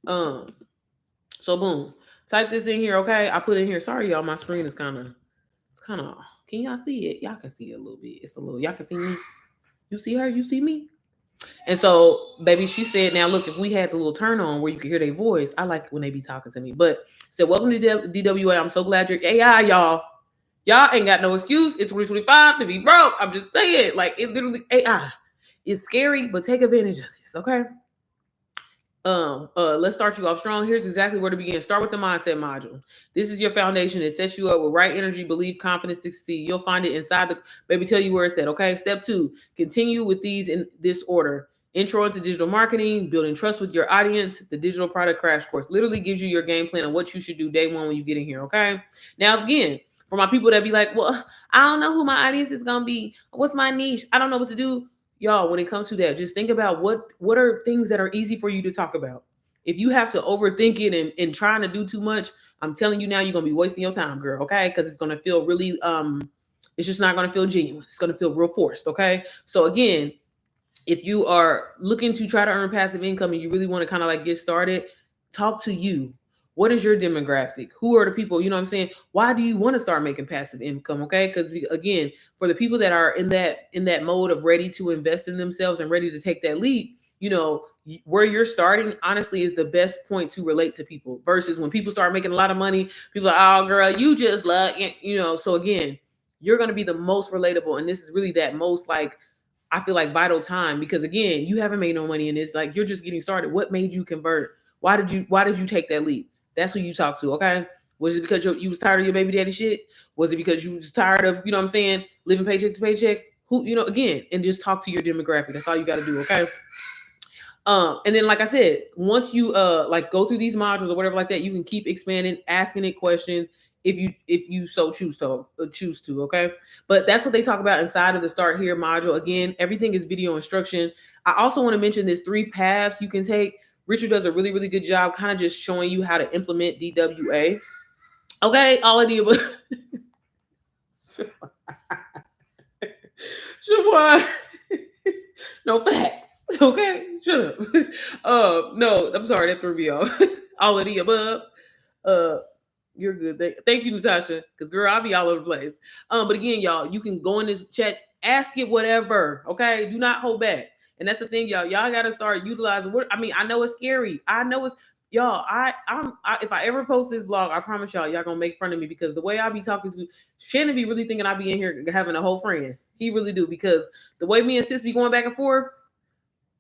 So boom. Type this in here, okay? I put in here. Sorry, y'all, my screen is kind of, can y'all see it? Y'all can see it a little bit. It's a little, y'all can see me. You see her? You see me? And so, baby, she said, now look, if we had the little turn on where you could hear their voice, I like when they be talking to me. But said, welcome to DWA. I'm so glad you're AI, y'all. Y'all ain't got no excuse in 2025 to be broke. I'm just saying, like, it literally, AI is scary, but take advantage of this, okay? Let's start you off strong. Here's exactly where to begin. Start with the mindset module. This is your foundation. It sets you up with right energy, belief, confidence to succeed. You'll find it inside the baby. Tell you where it's at. Okay. Step 2: continue with these in this order. Intro into digital marketing, building trust with your audience. The digital product crash course literally gives you your game plan of what you should do day one when you get in here. Okay. Now, again, for my people that be like, well, I don't know who my audience is gonna be. What's my niche? I don't know what to do. Y'all, when it comes to that, just think about what are things that are easy for you to talk about. If you have to overthink it and trying to do too much, I'm telling you now, you're gonna be wasting your time, girl. Okay, because it's gonna feel really it's just not gonna feel genuine. It's gonna feel real forced. Okay, so again, if you are looking to try to earn passive income and you really want to kind of like get started, talk to you. What is your demographic? Who are the people? You know what I'm saying? Why do you want to start making passive income? Okay, because again, for the people that are in that mode of ready to invest in themselves and ready to take that leap, you know, where you're starting honestly is the best point to relate to people. Versus when people start making a lot of money, people are, oh girl, you just love, you know. So again, you're going to be the most relatable, and this is really that most like, I feel like, vital time, because again, you haven't made no money in this. Like, you're just getting started. What made you convert? Why did you take that leap? That's who you talk to, okay? Was it because you was tired of your baby daddy shit? Was it because you was tired of, you know what I'm saying, living paycheck to paycheck? Who, you know, again, and just talk to your demographic. That's all you got to do, okay? And then, like I said, once you like go through these modules or whatever like that, you can keep expanding, asking it questions if you so choose to, okay? But that's what they talk about inside of the Start Here module. Again, everything is video instruction. I also want to mention this 3 paths you can take. Richard does a really, really good job kind of just showing you how to implement DWA. Okay, all of the above. Siobhan. No facts. Okay, shut up. No, I'm sorry, that threw me off. All of the above. You're good. Thank you, Natasha. Because girl, I'll be all over the place. But again, y'all, you can go in this chat, ask it whatever. Okay, do not hold back. And that's the thing, y'all. Y'all got to start utilizing. I mean, I know it's scary. I know it's y'all. If I ever post this blog, I promise y'all gonna make fun of me because the way I be talking to Shannon be really thinking I be in here having a whole friend. He really do, because the way me and sis be going back and forth,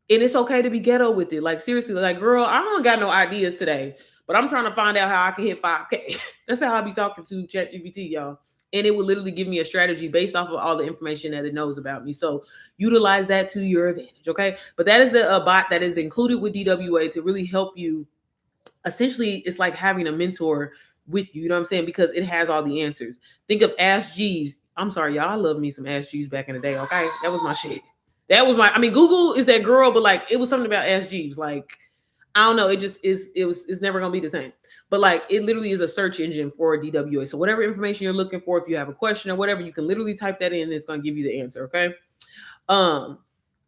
and it's okay to be ghetto with it. Like, seriously, like, girl, I don't got no ideas today, but I'm trying to find out how I can hit 5K. That's how I be talking to ChatGPT, y'all. And it will literally give me a strategy based off of all the information that it knows about me. So utilize that to your advantage, okay? But that is the bot that is included with DWA to really help you. Essentially, it's like having a mentor with you, you know what I'm saying? Because it has all the answers. Think of Ask Jeeves. I'm sorry, y'all. I love me some Ask Jeeves back in the day, okay? That was my shit. That was I mean, Google is that girl, but like, it was something about Ask Jeeves. Like, I don't know. It just is. It's never gonna be the same. But like, it literally is a search engine for DWA. So whatever information you're looking for, if you have a question or whatever, you can literally type that in and it's gonna give you the answer. Okay.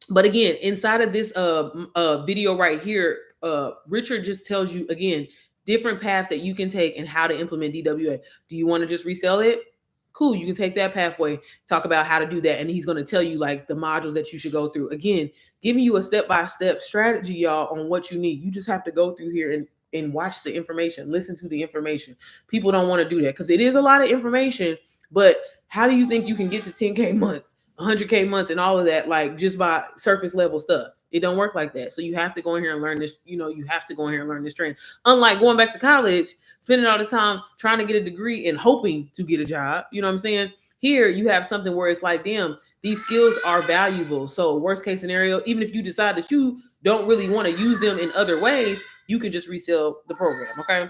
But again, inside of this video right here, Richard just tells you again different paths that you can take and how to implement DWA. Do you want to just resell it? Cool, you can take that pathway, talk about how to do that, and he's going to tell you like the modules that you should go through. Again, giving you a step-by-step strategy, y'all, on what you need. You just have to go through here and watch the information, listen to the information. People don't want to do that because it is a lot of information, but how do you think you can get to 10K months, 100K months, and all of that, like, just by surface level stuff? It don't work like that. So you have to go in here and learn this. You know, you have to go in here and learn this training. Unlike going back to college, spending all this time trying to get a degree and hoping to get a job. You know what I'm saying? Here you have something where it's like, damn, these skills are valuable. So worst case scenario, even if you decide that you don't really want to use them in other ways, you can just resell the program. Okay.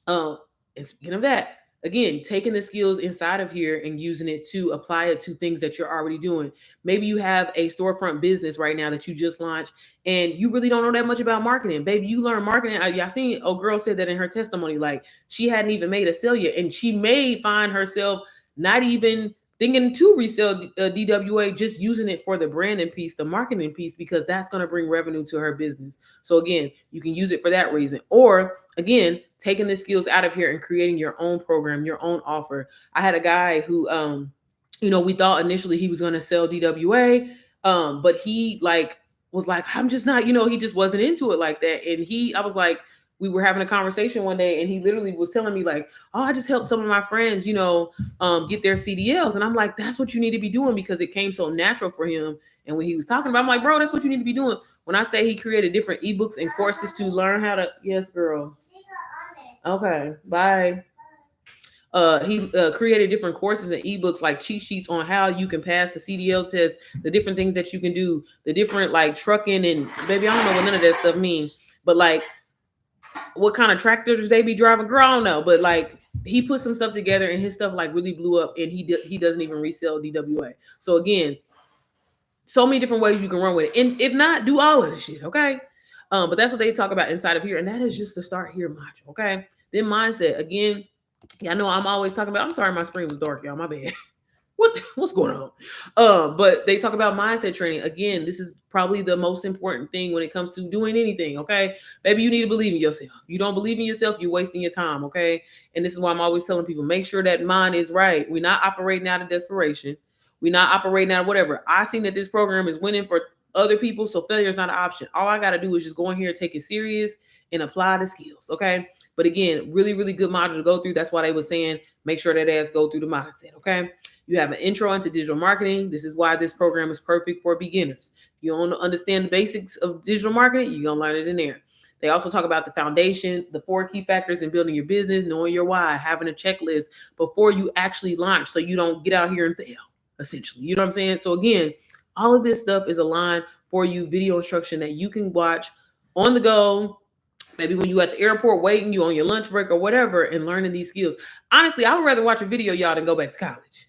And speaking of that, again, taking the skills inside of here and using it to apply it to things that you're already doing. Maybe you have a storefront business right now that you just launched and you really don't know that much about marketing. Baby, you learn marketing. I seen a girl said that in her testimony, like she hadn't even made a sale yet. And she may find herself not even thinking to resell DWA, just using it for the branding piece, the marketing piece, because that's going to bring revenue to her business. So again, you can use it for that reason. Or again, taking the skills out of here and creating your own program, your own offer. I had a guy who, we thought initially he was going to sell DWA, but he was like, I'm just not, he just wasn't into it like that. And I was like, we were having a conversation one day, and he literally was telling me like, "Oh, I just helped some of my friends, get their CDLs," and I'm like, "That's what you need to be doing," because it came so natural for him. And when he was talking about, I'm like, "Bro, that's what you need to be doing." When I say he created different ebooks and courses to learn how to, yes, girl. Okay, bye. He created different courses and ebooks like cheat sheets on how you can pass the CDL test, the different things that you can do, the different like trucking and baby, I don't know what none of that stuff means, but like what kind of tractors they be driving, girl, I don't know, but like he put some stuff together and his stuff like really blew up, and he doesn't even resell DWA. So again, so many different ways you can run with it, and if not, do all of the shit, okay? But that's what they talk about inside of here, and that is just the start here module, okay? Then mindset again. Yeah, I know I'm always talking about. I'm sorry, my screen was dark, y'all. My bad. What's going on? But they talk about mindset training. Again, this is probably the most important thing when it comes to doing anything. Okay, baby, you need to believe in yourself. You don't believe in yourself, you're wasting your time. Okay, and this is why I'm always telling people: make sure that mind is right. We're not operating out of desperation. We're not operating out of whatever. I seen that this program is winning for other people, so failure is not an option. All I got to do is just go in here, take it serious, and apply the skills. Okay. But again, really, really good module to go through. That's why they were saying make sure that ass go through the mindset. Okay. You have an intro into digital marketing. This is why this program is perfect for beginners. You don't understand the basics of digital marketing, you're going to learn it in there. They also talk about the foundation, the 4 key factors in building your business, knowing your why, having a checklist before you actually launch so you don't get out here and fail, essentially. You know what I'm saying? So again, all of this stuff is aligned for you, video instruction that you can watch on the go, maybe when you at the airport waiting, you on your lunch break or whatever, and learning these skills. Honestly, I would rather watch a video, y'all, than go back to college.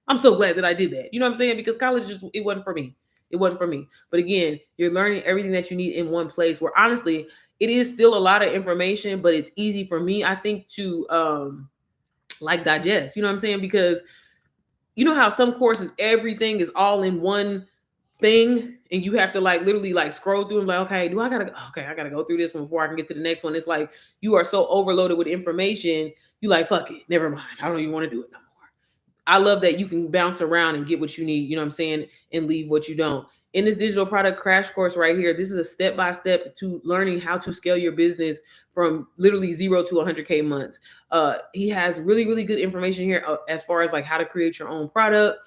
I'm so glad that I did that. You know what I'm saying? Because college it wasn't for me. It wasn't for me. But again, you're learning everything that you need in one place where honestly, it is still a lot of information, but it's easy for me, I think, to like digest. You know what I'm saying? Because you know how some courses, everything is all in one thing, and you have to like literally like scroll through and like, okay, I gotta go through this one before I can get to the next one. It's like you are so overloaded with information, you like, fuck it, never mind. I don't even want to do it no more. I love that you can bounce around and get what you need, you know what I'm saying, and leave what you don't. In this digital product crash course right here, this is a step-by-step to learning how to scale your business from literally 0 to 100K months. He has really, really good information here as far as like how to create your own product,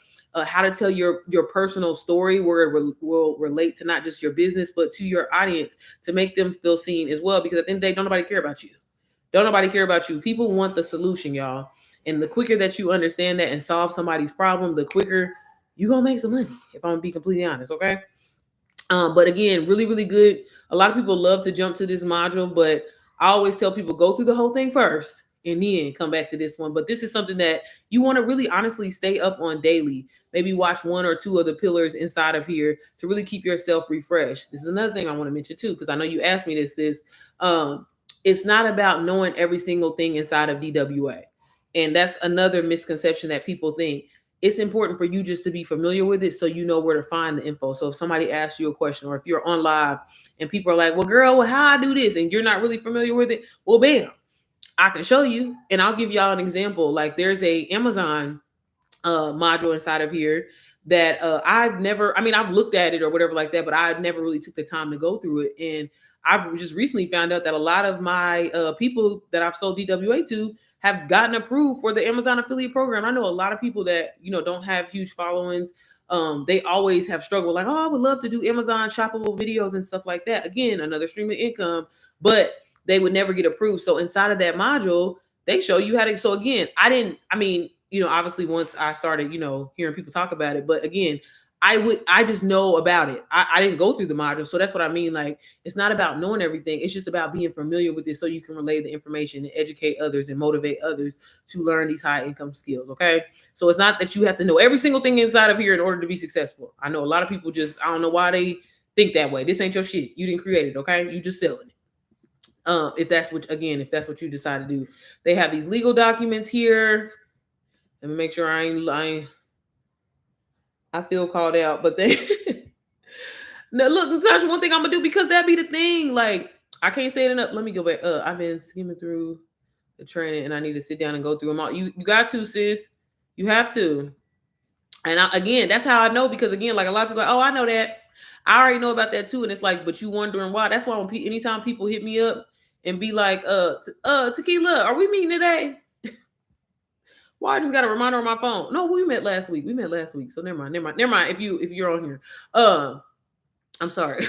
how to tell your personal story where it will relate to not just your business, but to your audience to make them feel seen as well. Because at the end of the day, don't nobody care about you. Don't nobody care about you. People want the solution, y'all. And the quicker that you understand that and solve somebody's problem, the quicker you're going to make some money, if I'm going to be completely honest, okay? But again, really, really good. A lot of people love to jump to this module, but I always tell people go through the whole thing first and then come back to this one. But this is something that you want to really honestly stay up on daily. Maybe watch 1 or 2 of the pillars inside of here to really keep yourself refreshed. This is another thing I want to mention too, because I know you asked me this, sis. It's not about knowing every single thing inside of DWA. And that's another misconception that people think. It's important for you just to be familiar with it so you know where to find the info. So if somebody asks you a question, or if you're on live and people are like, well, girl, well, how I do this? And you're not really familiar with it. Well, bam, I can show you. And I'll give y'all an example. Like there's a Amazon module inside of here that I've looked at it or whatever like that, but I've never really took the time to go through it. And I've just recently found out that a lot of my people that I've sold DWA to have gotten approved for the Amazon affiliate program. I know a lot of people that, don't have huge followings. They always have struggled like, oh, I would love to do Amazon shoppable videos and stuff like that. Again, another stream of income, but they would never get approved. So inside of that module, they show you how to, so again, obviously once I started, hearing people talk about it, but again, I just know about it. I didn't go through the module. So that's what I mean. Like, it's not about knowing everything. It's just about being familiar with it so you can relay the information and educate others and motivate others to learn these high income skills. Okay. So it's not that you have to know every single thing inside of here in order to be successful. I know a lot of people just, I don't know why they think that way. This ain't your shit. You didn't create it. Okay. You just selling it. If that's what you decide to do. They have these legal documents here. Let me make sure I ain't lying. I feel called out, but then now look, Natasha, one thing I'm gonna do, because that be the thing. Like, I can't say it enough. Let me go back. I've been skimming through the training and I need to sit down and go through them all. You got to, sis. You have to. And again, that's how I know, because again, like a lot of people are like, oh, I know that. I already know about that too. And it's like, but you wondering why. That's why anytime people hit me up and be like, Tequila, are we meeting today? Well, I just got a reminder on my phone. No, we met last week. So never mind. If you're on here, I'm sorry,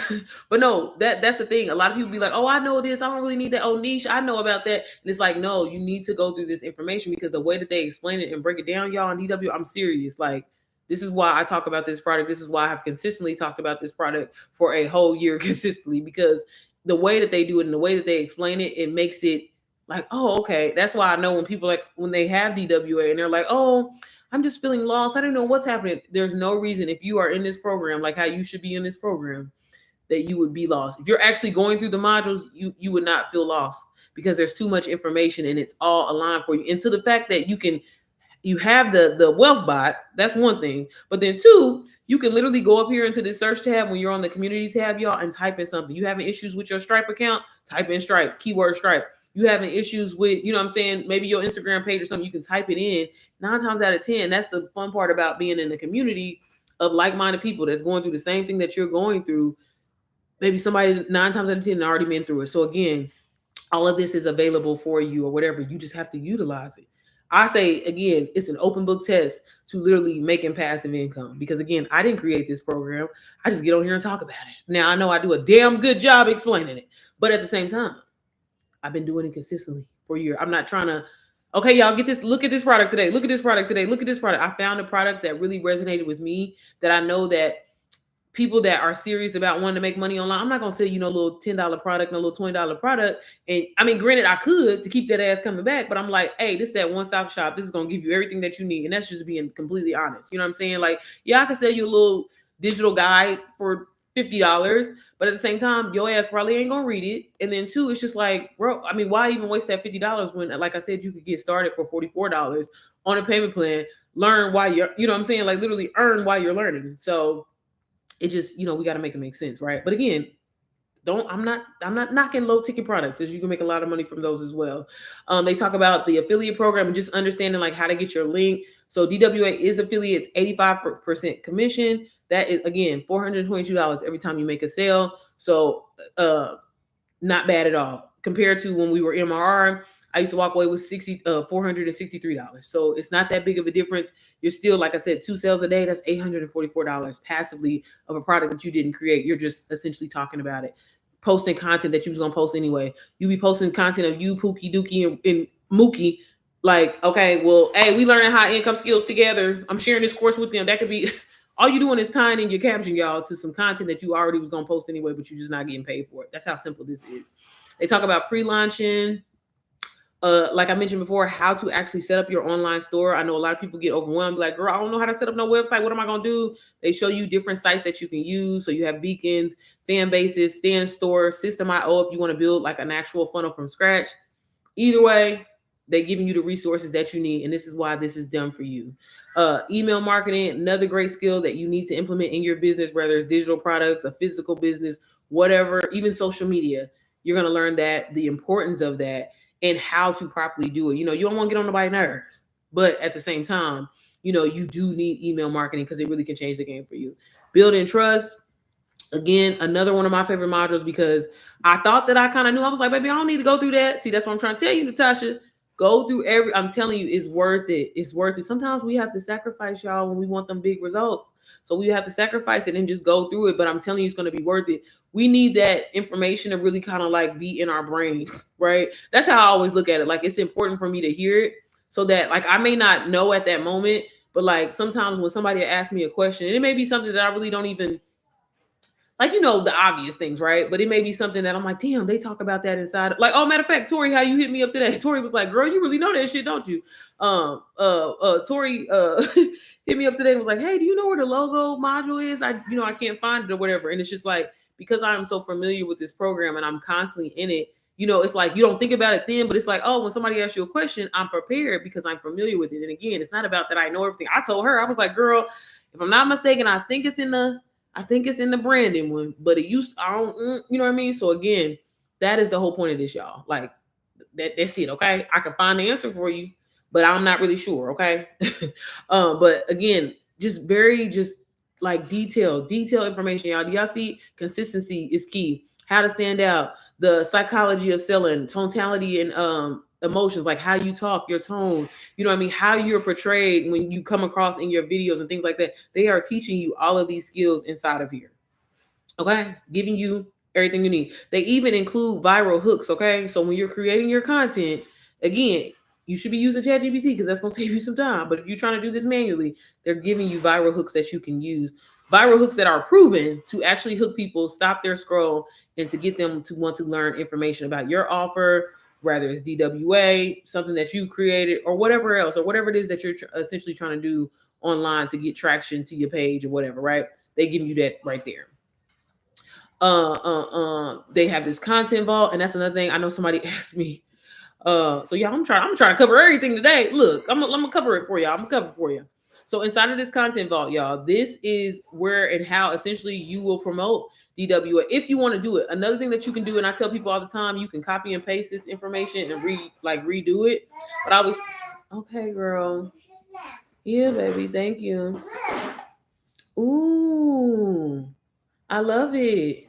but no, that's the thing. A lot of people be like, "Oh, I know this. I don't really need that. Oh, niche, I know about that." And it's like, no, you need to go through this information because the way that they explain it and break it down, y'all on DW, I'm serious. Like, this is why I talk about this product. This is why I have consistently talked about this product for a whole year consistently because the way that they do it and the way that they explain it, it makes it like, oh, okay. That's why I know when people when they have DWA and they're like, oh, I'm just feeling lost. I don't know what's happening. There's no reason if you are in this program, like how you should be in this program, that you would be lost. If you're actually going through the modules, you would not feel lost because there's too much information and it's all aligned for you. And to the fact that you have the wealth bot, that's one thing. But then two, you can literally go up here into the search tab when you're on the community tab, y'all, and type in something. You having issues with your Stripe account? Type in Stripe, keyword Stripe. You having issues with, you know what I'm saying, maybe your Instagram page or something, you can type it in. 9 times out of 10, that's the fun part about being in the community of like-minded people that's going through the same thing that you're going through. Maybe somebody 9 times out of 10 already been through it. So again, all of this is available for you or whatever. You just have to utilize it. I say, again, it's an open book test to literally making passive income. Because again, I didn't create this program. I just get on here and talk about it. Now, I know I do a damn good job explaining it. But at the same time, I've been doing it consistently for a year. I'm not trying to, okay, y'all, get this. Look at this product today. Look at this product today. Look at this product. I found a product that really resonated with me that I know that people that are serious about wanting to make money online, I'm not going to sell you no little $10 product, no little $20 product. And I mean, granted, I could to keep that ass coming back, but I'm like, hey, this is that one-stop shop. This is going to give you everything that you need. And that's just being completely honest. You know what I'm saying? Like, yeah, I can sell you a little digital guide for $50, but at the same time, your ass probably ain't going to read it. And then two, it's just like, bro, I mean, why even waste that $50 when, like I said, you could get started for $44 on a payment plan, learn while you're, you know what I'm saying? Like literally earn while you're learning. So it just, we got to make it make sense, right? But again, I'm not knocking low ticket products because you can make a lot of money from those as well. They talk about the affiliate program and just understanding like how to get your link. So DWA is affiliates, 85% commission. That is again $422 every time you make a sale. So not bad at all compared to when we were MRR. I used to walk away with $463. So it's not that big of a difference. You're still, like I said, 2 sales a day. That's $844 passively of a product that you didn't create. You're just essentially talking about it, posting content that you was gonna post anyway. You be posting content of you, Pookie, Dookie, and Mookie. Like, okay, well, hey, we learning high income skills together. I'm sharing this course with them. That could be all you doing is tying in your caption, y'all, to some content that you already was gonna post anyway, but you're just not getting paid for it. That's how simple this is. They talk about pre-launching. Like I mentioned before, how to actually set up your online store. I know a lot of people get overwhelmed, like, girl, I don't know how to set up no website. What am I going to do? They show you different sites that you can use. So you have Beacons, Fan Bases, Stand Store, System.io if you want to build like an actual funnel from scratch. Either way, they're giving you the resources that you need. And this is why this is done for you. Email marketing, another great skill that you need to implement in your business, whether it's digital products, a physical business, whatever, even social media. You're going to learn that, the importance of that, and how to properly do it. You don't want to get on nobody's nerves, but at the same time, you do need email marketing because it really can change the game for you. Building trust. Again, another one of my favorite modules because I thought that I kind of knew. I was like, baby, I don't need to go through that. See, that's what I'm trying to tell you, Natasha. Go through I'm telling you, it's worth it. It's worth it. Sometimes we have to sacrifice, y'all, when we want them big results. So we have to sacrifice it and just go through it. But I'm telling you, it's going to be worth it. We need that information to really kind of like be in our brains, right? That's how I always look at it. Like, it's important for me to hear it so that like I may not know at that moment, but like sometimes when somebody asks me a question, and it may be something that I really don't even like, the obvious things, right? But it may be something that I'm like, damn, they talk about that inside. Like, oh, matter of fact, Tori, how you hit me up today? Tori was like, girl, you really know that shit, don't you? Tori hit me up today and was like, hey, do you know where the logo module is? I can't find it or whatever. And it's just like, because I'm so familiar with this program and I'm constantly in it, it's like you don't think about it then, but it's like, oh, when somebody asks you a question, I'm prepared because I'm familiar with it. And again, it's not about that I know everything. I told her, I was like, girl, if I'm not mistaken, I think it's in the branding one, but it used, I don't, you know what I mean? So again, that is the whole point of this, y'all. Like that's it. Okay. I can find the answer for you, but I'm not really sure. Okay. But again, just like detailed information, y'all. Do y'all see consistency is key? How to stand out, the psychology of selling, tonality and emotions, like how you talk, your tone, you know what I mean, how you're portrayed when you come across in your videos and things like that. They are teaching you all of these skills inside of here. Okay, giving you everything you need. They even include viral hooks. Okay, so when you're creating your content, again, you should be using ChatGPT because that's going to save you some time. But if you're trying to do this manually, they're giving you viral hooks that you can use. Viral hooks that are proven to actually hook people, stop their scroll, and to get them to want to learn information about your offer, whether it's DWA, something that you created, or whatever else, or whatever it is that you're essentially trying to do online to get traction to your page or whatever, right? They give you that right there. They have this content vault, and that's another thing. I know somebody asked me. So yeah, I'm trying to cover everything today. Look, I'm gonna cover it for y'all. I'm gonna cover it for you. So inside of this content vault, y'all, this is where and how essentially you will promote DWA if you want to do it. Another thing that you can do, and I tell people all the time, you can copy and paste this information and redo it. But I was okay, girl. Yeah, baby. Thank you. Ooh, I love it.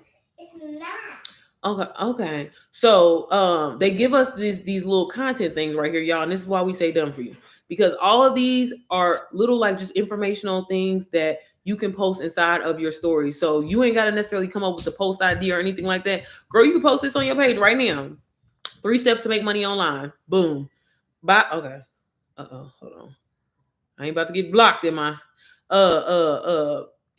Okay. So they give us these little content things right here, y'all, and this is why we say done for you. Because all of these are little like just informational things that you can post inside of your story. So you ain't gotta necessarily come up with the post idea or anything like that. Girl, you can post this on your page right now. 3 steps to make money online. Boom. Bye. Okay. Hold on. I ain't about to get blocked in my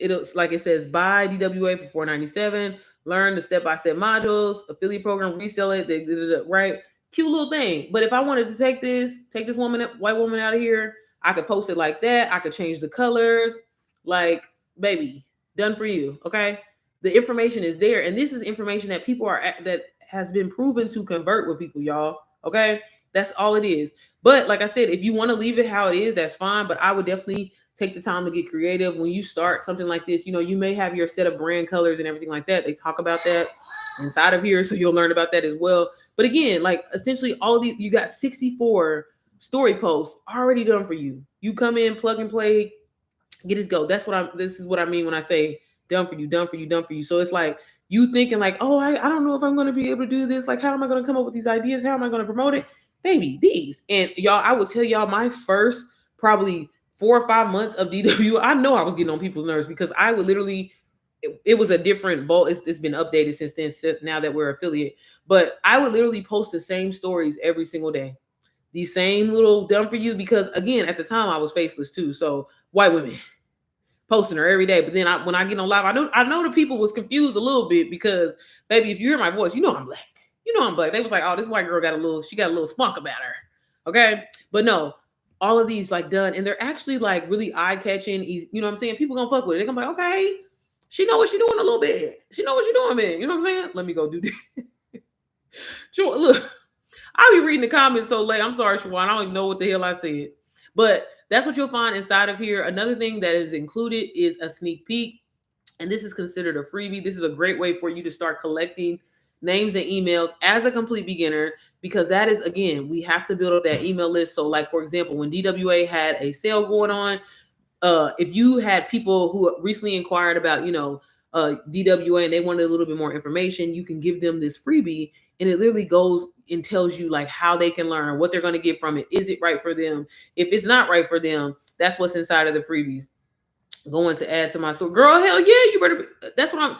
it's like it says buy DWA for $4.97. Learn the step-by-step modules, affiliate program, resell it, right? Cute little thing. But if I wanted to take this white woman out of here, I could post it like that. I could change the colors. Like, baby, done for you. Okay. The information is there. And this is information that that has been proven to convert with people, y'all. Okay. That's all it is. But like I said, if you want to leave it how it is, that's fine. But I would definitely take the time to get creative. When you start something like this, you may have your set of brand colors and everything like that. They talk about that inside of here, so you'll learn about that as well. But again, like essentially all of these, you got 64 story posts already done for you. You come in, plug and play, get this go. This is what I mean when I say done for you, done for you, done for you. So it's like you thinking like, oh, I don't know if I'm going to be able to do this. Like, how am I going to come up with these ideas? How am I going to promote it? Baby, these. And y'all, I will tell y'all my first probably 4 or 5 months of DW, I know I was getting on people's nerves because I would literally, it was a different vault. It's been updated since then, now that we're affiliate. But I would literally post the same stories every single day. These same little done for you, because again, at the time I was faceless too. So white women posting her every day. But then when I get on live, I know the people was confused a little bit because, baby, if you hear my voice, you know I'm black. I'm black. They was like, oh, this white girl got a little spunk about her. Okay. But no, all of these like done, and they're actually like really eye-catching. You know what I'm saying? People gonna fuck with it. They're gonna be like, okay, she know what she's doing a little bit. She know what she's doing, man. You know what I'm saying? Let me go do this. Sure, look, I'll be reading the comments so late. I'm sorry, Shawan. I don't even know what the hell I said. But that's what you'll find inside of here. Another thing that is included is a sneak peek. And this is considered a freebie. This is a great way for you to start collecting names and emails as a complete beginner, because that is, again, we have to build up that email list. So like, for example, when DWA had a sale going on, if you had people who recently inquired about, DWA, and they wanted a little bit more information, you can give them this freebie, and it literally goes and tells you like how they can learn, what they're going to get from it. Is it right for them? If it's not right for them, that's what's inside of the freebies. Going to add to my store. Girl, hell yeah, you better. That's what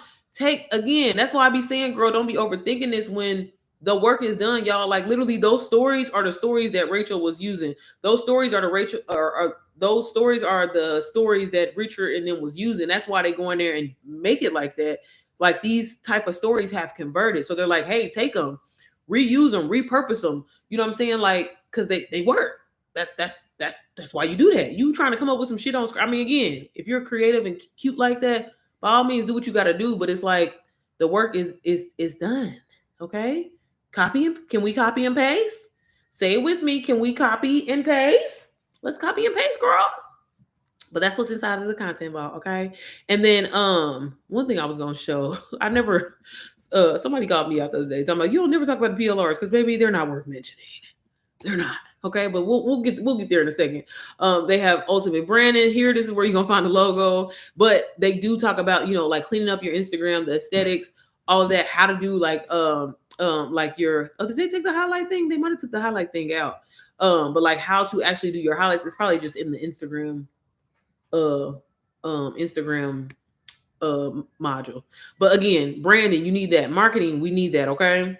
again, that's why I be saying, girl, don't be overthinking this when the work is done, y'all. Like literally those stories are the stories that Rachel was using. Those stories are those stories are the stories that Richard and them was using. That's why they go in there and make it like that. Like these type of stories have converted. So they're like, hey, take them, reuse them, repurpose them. You know what I'm saying? Like, cause they work. That's why you do that. You trying to come up with some shit on screen. I mean, again, if you're creative and cute like that, by all means, do what you got to do. But it's like the work is done. Okay, can we copy and paste? Say it with me. Can we copy and paste? Let's copy and paste, girl. But that's what's inside of the content vault. Okay, and then one thing I was gonna show. I never. Somebody called me out the other day. Talking about, you don't never talk about the PLRs because baby, they're not worth mentioning. They're not. Okay, but we'll get there in a second. They have ultimate branding here. This is where you're gonna find the logo. But they do talk about, like cleaning up your Instagram, the aesthetics, all of that, how to do like like your, oh, did they take the highlight thing? They might have took the highlight thing out. But like how to actually do your highlights is probably just in the Instagram Instagram module. But again, branding, you need that. Marketing, we need that, okay?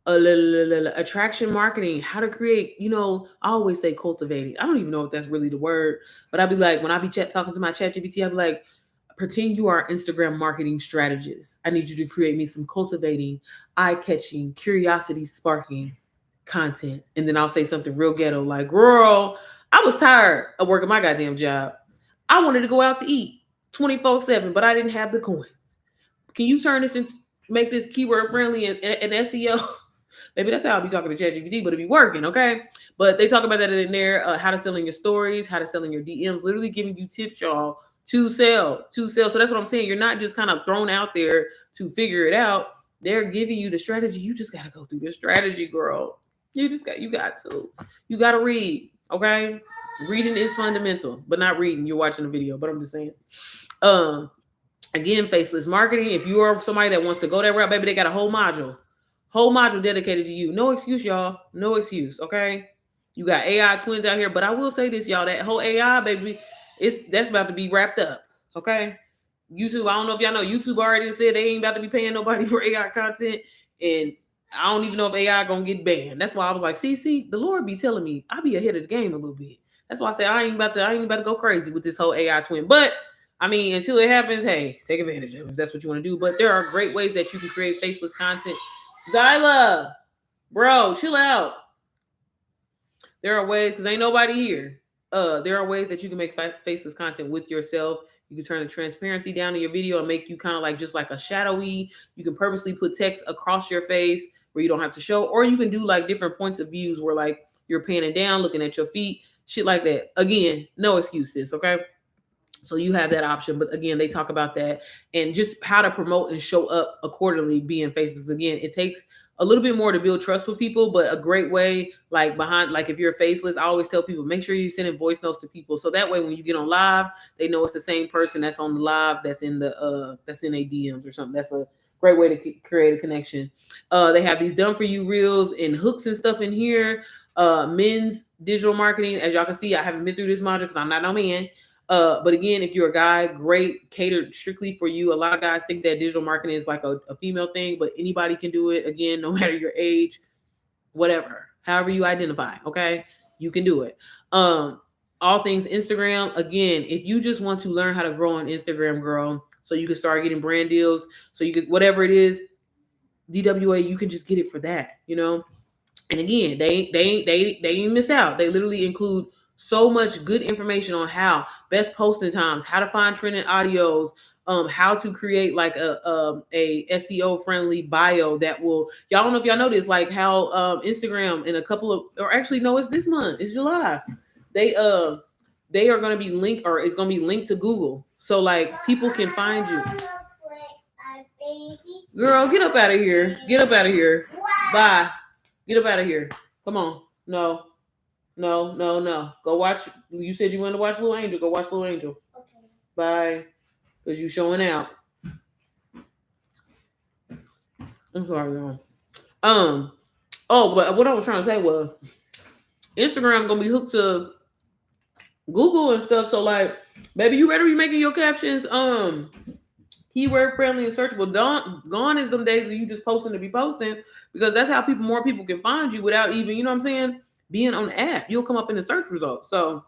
Attraction marketing, how to create, I always say cultivating. I don't even know if that's really the word, but I'd be like, when I be talking to my chat GPT, I'd be like, pretend you are Instagram marketing strategist. I need you to create me some cultivating, eye-catching, curiosity-sparking content. And then I'll say something real ghetto like, girl, I was tired of working my goddamn job. I wanted to go out to eat 24/7, but I didn't have the coins. Can you turn this into, make this keyword friendly and SEO? Maybe that's how I'll be talking to ChatGPT, but it'll be working, okay? But they talk about that in there, how to sell in your stories, how to sell in your DMs, literally giving you tips, y'all, to sell. So that's what I'm saying. You're not just kind of thrown out there to figure it out. They're giving you the strategy. You just got to go through the strategy, girl. You got to read, okay? Reading is fundamental, but not reading. You're watching the video, but I'm just saying. Again, faceless marketing. If you are somebody that wants to go that route, baby, they got a whole module dedicated to you. No excuse, y'all. No excuse. Okay. You got AI twins out here, but I will say this, y'all, that whole AI, baby, that's about to be wrapped up. Okay. YouTube, I don't know if y'all know, YouTube already said they ain't about to be paying nobody for AI content. And I don't even know if AI gonna get banned. That's why I was like, see, the Lord be telling me I be ahead of the game a little bit. That's why I said I ain't about to go crazy with this whole AI twin. But I mean, until it happens, hey, take advantage of it if that's what you want to do. But there are great ways that you can create faceless content. Zyla, bro, chill out. There are ways, because ain't nobody here. There are ways that you can make faceless content with yourself. You can turn the transparency down in your video and make you kind of like just like a shadowy. You can purposely put text across your face where you don't have to show, or you can do like different points of views where like you're panning down, looking at your feet, shit like that. Again, no excuses, okay? So you have that option. But again, they talk about that and just how to promote and show up accordingly, being faceless. Again, it takes a little bit more to build trust with people, but a great way, like if you're faceless, I always tell people, make sure you send in voice notes to people. So that way, when you get on live, they know it's the same person that's on the live, that's in a DMs or something. That's a great way to create a connection. They have these done for you reels and hooks and stuff in here. Men's digital marketing. As y'all can see, I haven't been through this module because I'm not no man. But again, if you're a guy, great, catered strictly for you. A lot of guys think that digital marketing is like a female thing, but anybody can do it. Again, no matter your age, whatever, however you identify, okay, you can do it. All things Instagram. Again, if you just want to learn how to grow on Instagram, girl, so you can start getting brand deals, so you can, whatever it is, DWA, you can just get it for that, And again, they ain't miss out. They literally include so much good information on how best posting times, how to find trending audios, how to create like a SEO friendly bio that will, y'all don't know if y'all know this, like how Instagram in a couple of, or actually no, it's this month, it's July. They are going to be linked, or it's going to be linked to Google, so like people can find you. Girl, get up out of here. Get up out of here. Bye. Get up out of here. Come on. No. Go watch. You said you wanted to watch Little Angel. Go watch Little Angel. Okay. Bye. Because you showing out. I'm sorry, y'all. But what I was trying to say was Instagram gonna be hooked to Google and stuff. So like, baby, you better be making your captions keyword friendly and searchable. Gone is them days that you just posting to be posting, because that's how more people can find you without even, you know what I'm saying, being on the app. You'll come up in the search results. So,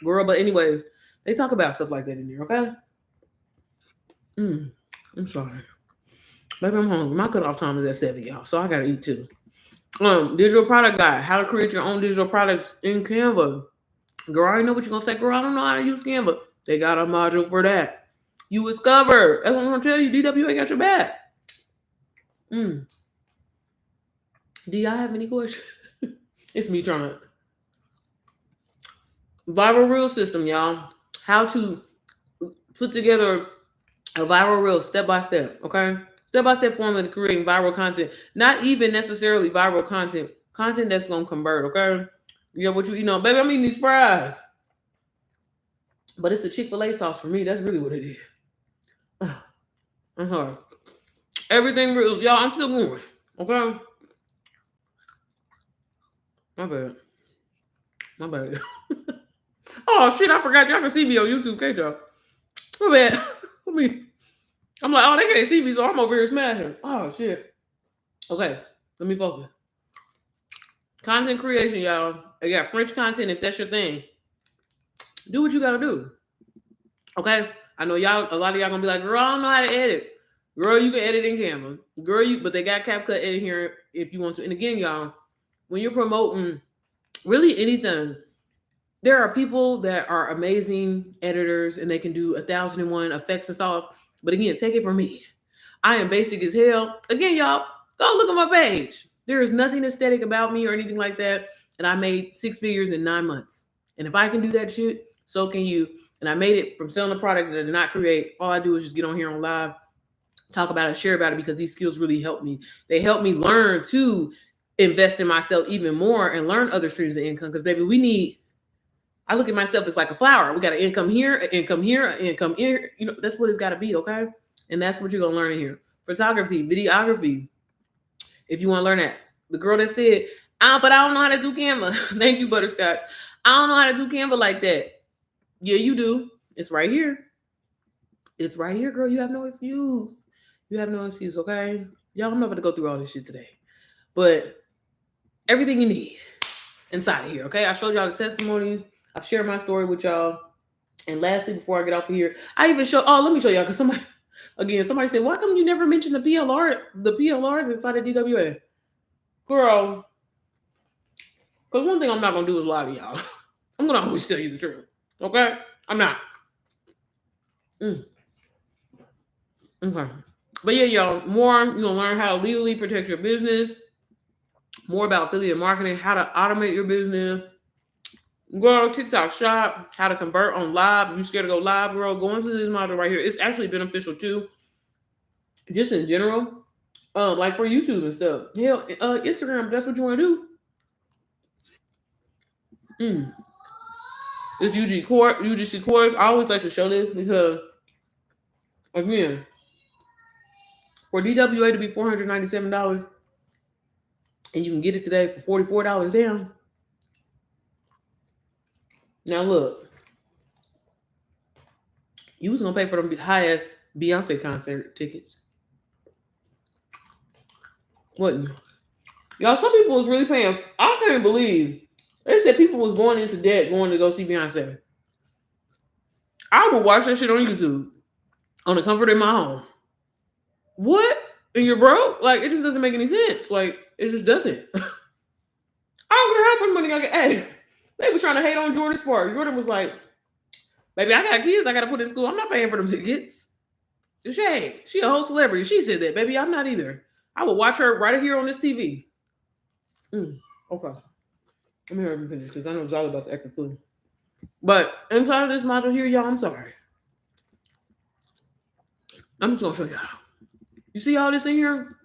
girl, but anyways, they talk about stuff like that in there, okay? I'm sorry. Baby, I'm hungry. My cutoff time is at 7, y'all, so I gotta eat too. Digital product guide, how to create your own digital products in Canva. Girl, I already know what you're gonna say, girl, I don't know how to use Canva. They got a module for that. You discover. That's what I'm gonna tell you. DWA got your back. Do y'all have any questions? It's me trying to. Viral reel system, y'all. How to put together a viral reel step by step, okay? Step by step formula to creating viral content. Not even necessarily viral content. Content that's gonna convert, okay? Yeah, what you eating on? Baby, I'm eating these fries. But it's the Chick-fil-A sauce for me. That's really what it is. I'm sorry. Everything real. Y'all, I'm still going. Okay? My bad. My bad. Oh, shit, I forgot. Y'all can see me on YouTube, can't y'all? My bad. Let me. I'm like, oh, they can't see me, so I'm over here smashing. Oh, shit. Okay, let me focus. Content creation, y'all. I got French content if that's your thing. Do what you gotta do. Okay? I know y'all, a lot of y'all gonna be like, girl, I don't know how to edit. Girl, you can edit in Canva. Girl, but they got CapCut edit here if you want to. And again, y'all, when you're promoting really anything, there are people that are amazing editors and they can do 1,001 effects and stuff. But again, take it from me. I am basic as hell. Again, y'all, go look at my page. There is nothing aesthetic about me or anything like that. And I made 6 figures in 9 months. And if I can do that shit, so can you. And I made it from selling a product that I did not create. All I do is just get on here on live, talk about it, share about it, because these skills really help me. They help me learn to invest in myself even more and learn other streams of income. Because, baby, I look at myself as like a flower. We got an income here, an income here, an income here. You know, that's what it's got to be, okay? And that's what you're going to learn here. Photography, videography. If you want to learn that. The girl that said, but I don't know how to do Canva. Thank you, Butterscotch. I don't know how to do Canva like that. Yeah, you do. It's right here. It's right here, girl. You have no excuse. You have no excuse, okay? Y'all, I'm not going to go through all this shit today. But everything you need inside of here, okay? I showed y'all the testimony. I've shared my story with y'all. And lastly, before I get off of here, I even let me show y'all, because somebody said, why come you never mention the PLRs inside of DWA? Girl, because one thing I'm not going to do is lie to y'all. I'm going to always tell you the truth, okay? I'm not. Okay. But yeah, y'all, you're going to learn how to legally protect your business, more about affiliate marketing, how to automate your business. Girl, TikTok shop, how to convert on live. If you're scared to go live, girl, go into this module right here. It's actually beneficial too, just in general, like for YouTube and stuff. Hell, Instagram, that's what you want to do. This UGC course. I always like to show this because, again, for DWA to be $497, and you can get it today for $44 down. Now look, you was gonna pay for the highest Beyonce concert tickets, wasn't you? Y'all, some people was really paying. I can't believe they said people was going into debt going to go see Beyonce. I would watch that shit on YouTube on the comfort of my home. What? And you're broke? Like, it just doesn't make any sense. Like, it just doesn't. I don't care how much money I get. Hey, they was trying to hate on Jordan Sparks. Jordan was like, baby, I got kids I got to put in school. I'm not paying for them tickets. She a whole celebrity. She said that, baby. I'm not either. I would watch her right here on this TV. Okay. Let me hurry up and finish because I know it's all about the extra food. But inside of this module here, y'all, I'm sorry. I'm just going to show y'all. You see all this in here?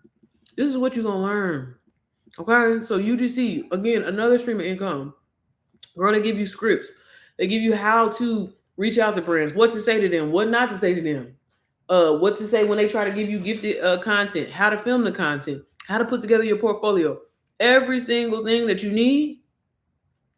This is what you're going to learn. Okay? So UGC, again, another stream of income. Girl, they give you scripts. They give you how to reach out to brands, what to say to them, what not to say to them, what to say when they try to give you gifted content, how to film the content, how to put together your portfolio. Every single thing that you need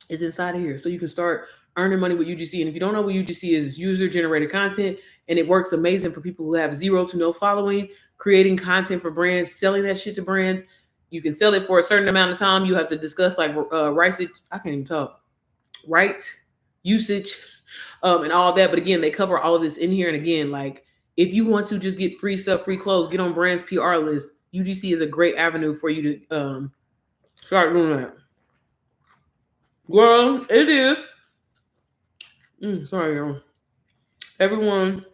is inside of here. So you can start earning money with UGC. And if you don't know what UGC is, it's user-generated content. And it works amazing for people who have 0 to no following, creating content for brands, selling that shit to brands. You can sell it for a certain amount of time. You have to discuss like rights. I can't even talk. Right? Usage and all that. But again, they cover all of this in here. And again, like if you want to just get free stuff, free clothes, get on brands PR list, UGC is a great avenue for you to start doing that. Girl, it is. Sorry, girl. Everyone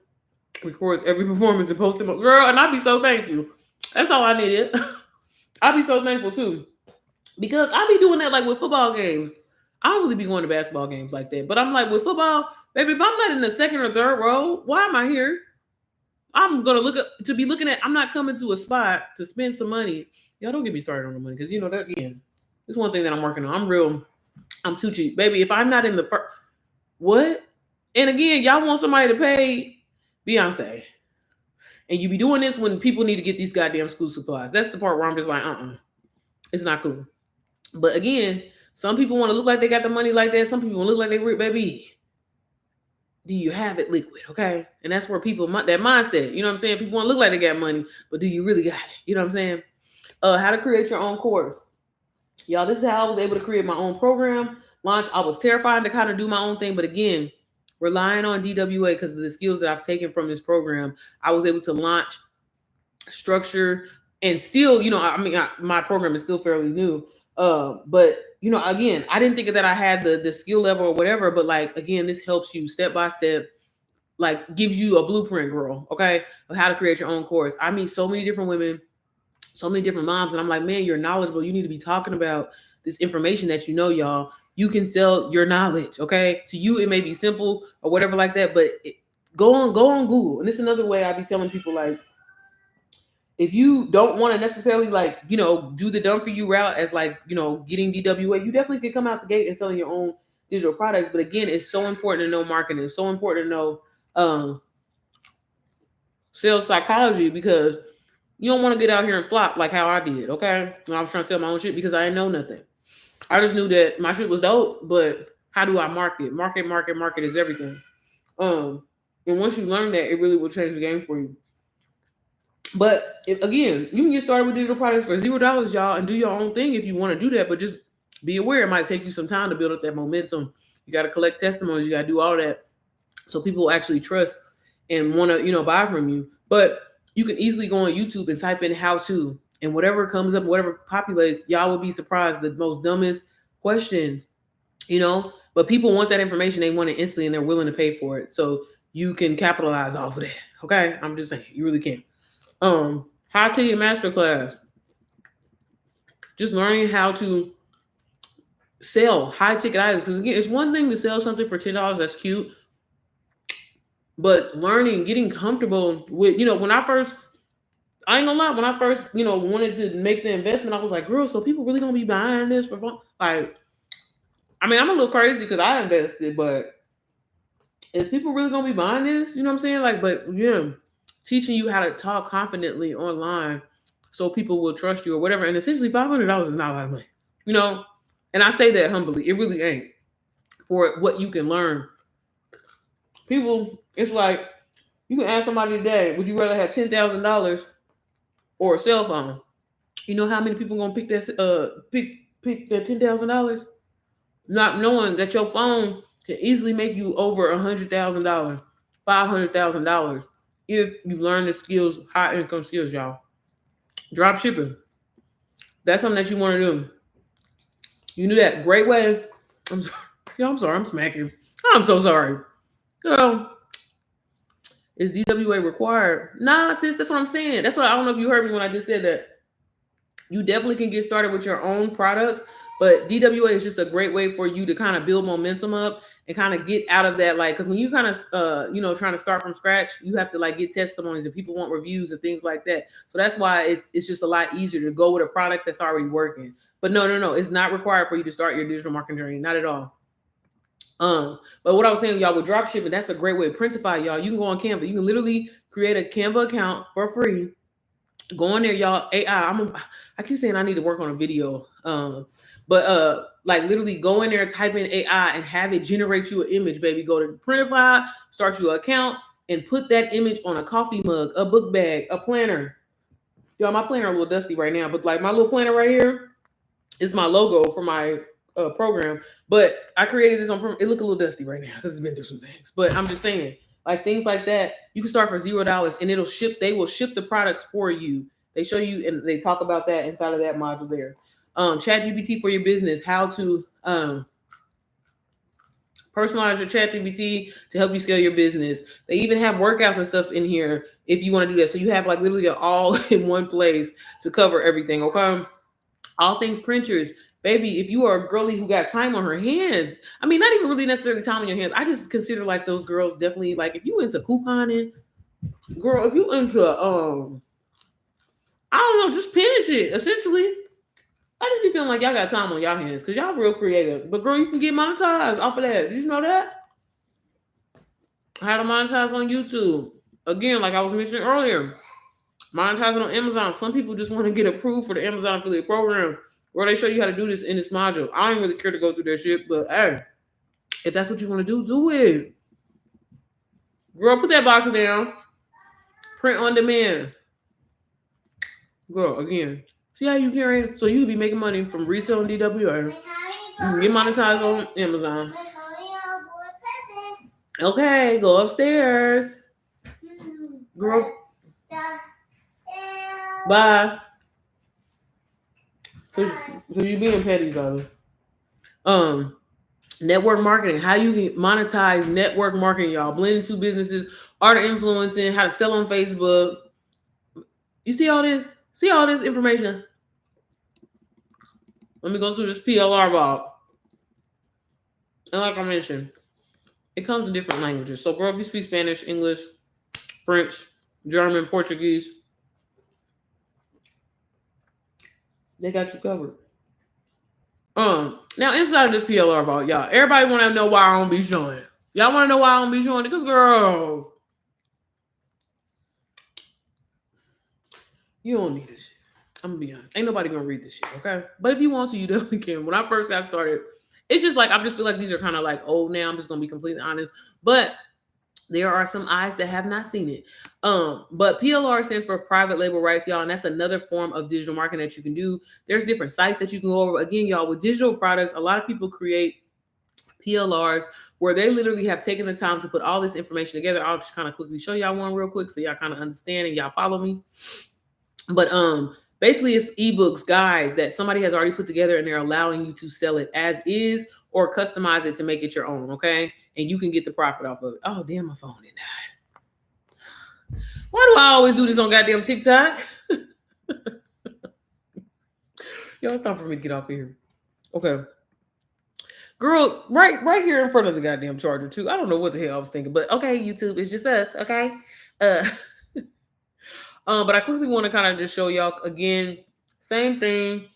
records every performance and posts them up. Girl, and I'd be so thankful. That's all I needed. I'd be so thankful too. Because I be doing that like with football games. I don't really be going to basketball games like that. But I'm like, with football, baby, if I'm not in the second or third row, why am I here? I'm going to be looking at, I'm not coming to a spot to spend some money. Y'all don't get me started on the money because, you know, that again, it's one thing that I'm working on. I'm too cheap. Baby, if I'm not in the first, what? And again, y'all want somebody to pay Beyonce. And you be doing this when people need to get these goddamn school supplies. That's the part where I'm just like, it's not cool. But again, some people want to look like they got the money like that. Some people want to look like they rich, baby. Do you have it liquid? Okay. And that's where people, that mindset, you know what I'm saying? People want to look like they got money, but do you really got it? You know what I'm saying? How to create your own course. Y'all, this is how I was able to create my own program launch. I was terrified to kind of do my own thing, but again, relying on DWA because of the skills that I've taken from this program, I was able to launch, structure, and still, my program is still fairly new. But again, I didn't think that I had the skill level or whatever, but like, again, this helps you step by step, like gives you a blueprint, girl, okay, of how to create your own course. I meet so many different women, so many different moms, and I'm like, man, you're knowledgeable. You need to be talking about this information that y'all. You can sell your knowledge, okay? To you, it may be simple or whatever like that, but go on Google. And this is another way I be telling people, like, if you don't want to necessarily do the done for you route as getting DWA, you definitely can come out the gate and selling your own digital products. But again, it's so important to know marketing. It's so important to know sales psychology, because you don't want to get out here and flop like how I did, okay? When I was trying to sell my own shit because I didn't know nothing. I just knew that my shit was dope, but how do I market? Market is everything. And once you learn that, it really will change the game for you. But again, you can get started with digital products for $0, y'all, and do your own thing if you want to do that. But just be aware, it might take you some time to build up that momentum. You got to collect testimonies. You got to do all that so people will actually trust and want to, buy from you. But you can easily go on YouTube and type in how to, and whatever comes up, whatever populates, y'all will be surprised. The most dumbest questions, but people want that information. They want it instantly and they're willing to pay for it. So you can capitalize off of that. Okay. I'm just saying, you really can. High ticket masterclass. Just learning how to sell high ticket items. Because again, it's one thing to sell something for $10. That's cute. But getting comfortable with, when I ain't gonna lie, when I first, wanted to make the investment, I was like, girl, so people really gonna be buying this for fun? Like, I mean, I'm a little crazy because I invested, but is people really gonna be buying this? You know what I'm saying? Like, but yeah, teaching you how to talk confidently online so people will trust you or whatever. And essentially $500 is not a lot of money, and I say that humbly. It really ain't for what you can learn. People, it's like, you can ask somebody today, would you rather have $10,000 or a cell phone? You know how many people gonna pick that pick that $10,000? Not knowing that your phone can easily make you over $100,000, $500,000 if you learn the skills, high income skills, y'all. Drop shipping. That's something that you want to do. You knew that. Great way. I'm sorry. Yo, I'm sorry. I'm smacking. I'm so sorry. So, is DWA required? Nah, sis, that's what I'm saying. That's what I don't know if you heard me when I just said that. You definitely can get started with your own products, but DWA is just a great way for you to kind of build momentum up and kind of get out of that. Like, because when you kind of, trying to start from scratch, you have to get testimonies and people want reviews and things like that. So that's why it's just a lot easier to go with a product that's already working. But no, it's not required for you to start your digital marketing journey. Not at all. But what I was saying, y'all, with drop shipping, that's a great way. Printify, y'all. You can go on Canva. You can literally create a Canva account for free. Go on there, y'all. AI. I keep saying I need to work on a video. But literally go in there, type in AI, and have it generate you an image, baby. Go to Printify, start your account, and put that image on a coffee mug, a book bag, a planner. Y'all, my planner a little dusty right now, but my little planner right here is my logo for my program. But I created this on. It look a little dusty right now because it's been through some things. But I'm just saying, things like that, you can start for $0 and it'll ship. They will ship the products for you. They show you and they talk about that inside of that module there. ChatGPT for your business, how to personalize your ChatGPT to help you scale your business. They even have workouts and stuff in here if you want to do that. So you have literally all in one place to cover everything. Okay. All things printers. Baby, if you are a girly who got time on her hands, I mean, not even really necessarily time on your hands. I just consider those girls definitely if you into couponing, girl, if you into I don't know, just finish it. Essentially, I just be feeling like y'all got time on y'all hands because y'all real creative. But girl, you can get monetized off of that. Did you know that? How to monetize on YouTube. Again, like I was mentioning earlier, monetizing on Amazon. Some people just want to get approved for the Amazon affiliate program where they show you how to do this in this module. I don't really care to go through that shit, but hey, if that's what you want to do it. Girl, put that box down. Print on demand. Girl, again, see how you carry? So you could be making money from reselling DWA. You can get monetized on Amazon. Okay, go upstairs. Girl. Bye. Cause you being petty, though. Network marketing. How you can monetize network marketing, y'all. Blending two businesses, art of influencing, how to sell on Facebook. You see all this? See all this information? Let me go through this PLR ball. And like I mentioned, it comes in different languages. So, girl, if you speak Spanish, English, French, German, Portuguese, they got you covered. Now inside of this PLR vault, y'all, everybody want to know why I don't be showing it. Y'all want to know why I don't be showing it? Because, girl, you don't need this shit. I'm gonna be honest. Ain't nobody gonna read this shit, okay? But if you want to, you definitely can. When I first got started, it's just like I just feel like these are kind of like old now. I'm just gonna be completely honest. But there are some eyes that have not seen it. But PLR stands for private label rights, y'all, and that's another form of digital marketing that you can do. There's different sites that you can go over. Again, y'all, with digital products, a lot of people create PLRs where they literally have taken the time to put all this information together. I'll just kind of quickly show y'all one real quick so y'all kind of understand and y'all follow me. But basically it's ebooks, guides that somebody has already put together and they're allowing you to sell it as is or customize it to make it your own, okay? And you can get the profit off of it. Oh, damn, my phone didn't die. Why do I always do this on goddamn TikTok? Yo, it's time for me to get off of here. Okay. Girl, right here in front of the goddamn charger, too. I don't know what the hell I was thinking, but okay, YouTube, it's just us, okay? But I quickly want to kind of just show y'all again, same thing.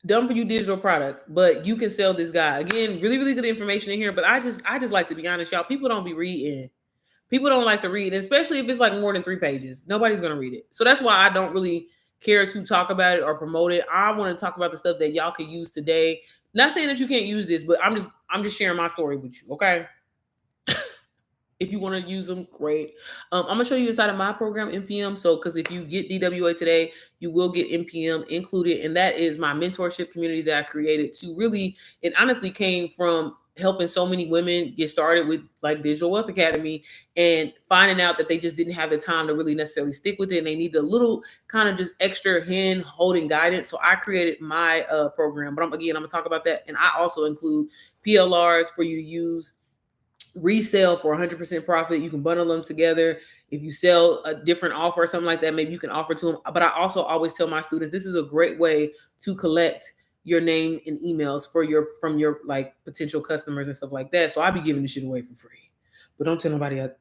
Done for you digital product, but you can sell this guy. Again, really, really good information in here. But I just like to be honest, y'all. People don't be reading. People don't like to read, especially if it's like more than 3 pages. Nobody's gonna read it. So that's why I don't really care to talk about it or promote it. I want to talk about the stuff that y'all can use today. Not saying that you can't use this, but I'm just sharing my story with you, okay? If you want to use them, great. I'm going to show you inside of my program, NPM. So, because if you get DWA today, you will get NPM included. And that is my mentorship community that I created to really, it honestly came from helping so many women get started with like Digital Wealth Academy and finding out that they just didn't have the time to really necessarily stick with it. And they needed a little kind of just extra hand holding guidance. So I created my program. But I'm going to talk about that. And I also include PLRs for you to use. Resell for 100% profit. You can bundle them together. If you sell a different offer or something like that, maybe you can offer to them. But I also always tell my students, this is a great way to collect your name and emails from your like potential customers and stuff like that. So I'll be giving this shit away for free. But don't tell nobody that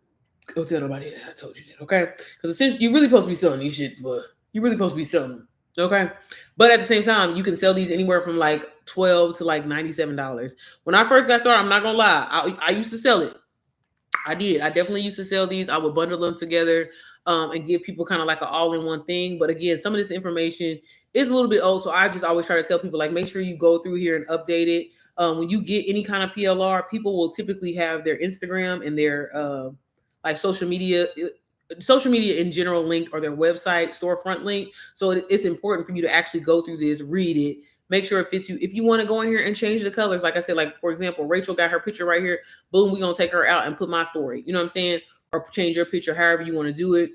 I told you that, okay? Because essentially you're really supposed to be selling these shit, but you're really supposed to be selling them. Okay. But at the same time, you can sell these anywhere from like $12 to like $97. When I first got started, I'm not gonna lie, I used to sell it. I did. I definitely used to sell these. I would bundle them together and give people kind of like an all-in-one thing. But again, some of this information is a little bit old. So I just always try to tell people, like, make sure you go through here and update it. When you get any kind of PLR, people will typically have their Instagram and their like social media in general linked or their website storefront link. So it's important for you to actually go through this, read it, make sure it fits you. If you want to go in here and change the colors, like I said, like for example, Rachel got her picture right here. Boom, we're going to take her out and put my story. You know what I'm saying? Or change your picture however you want to do it.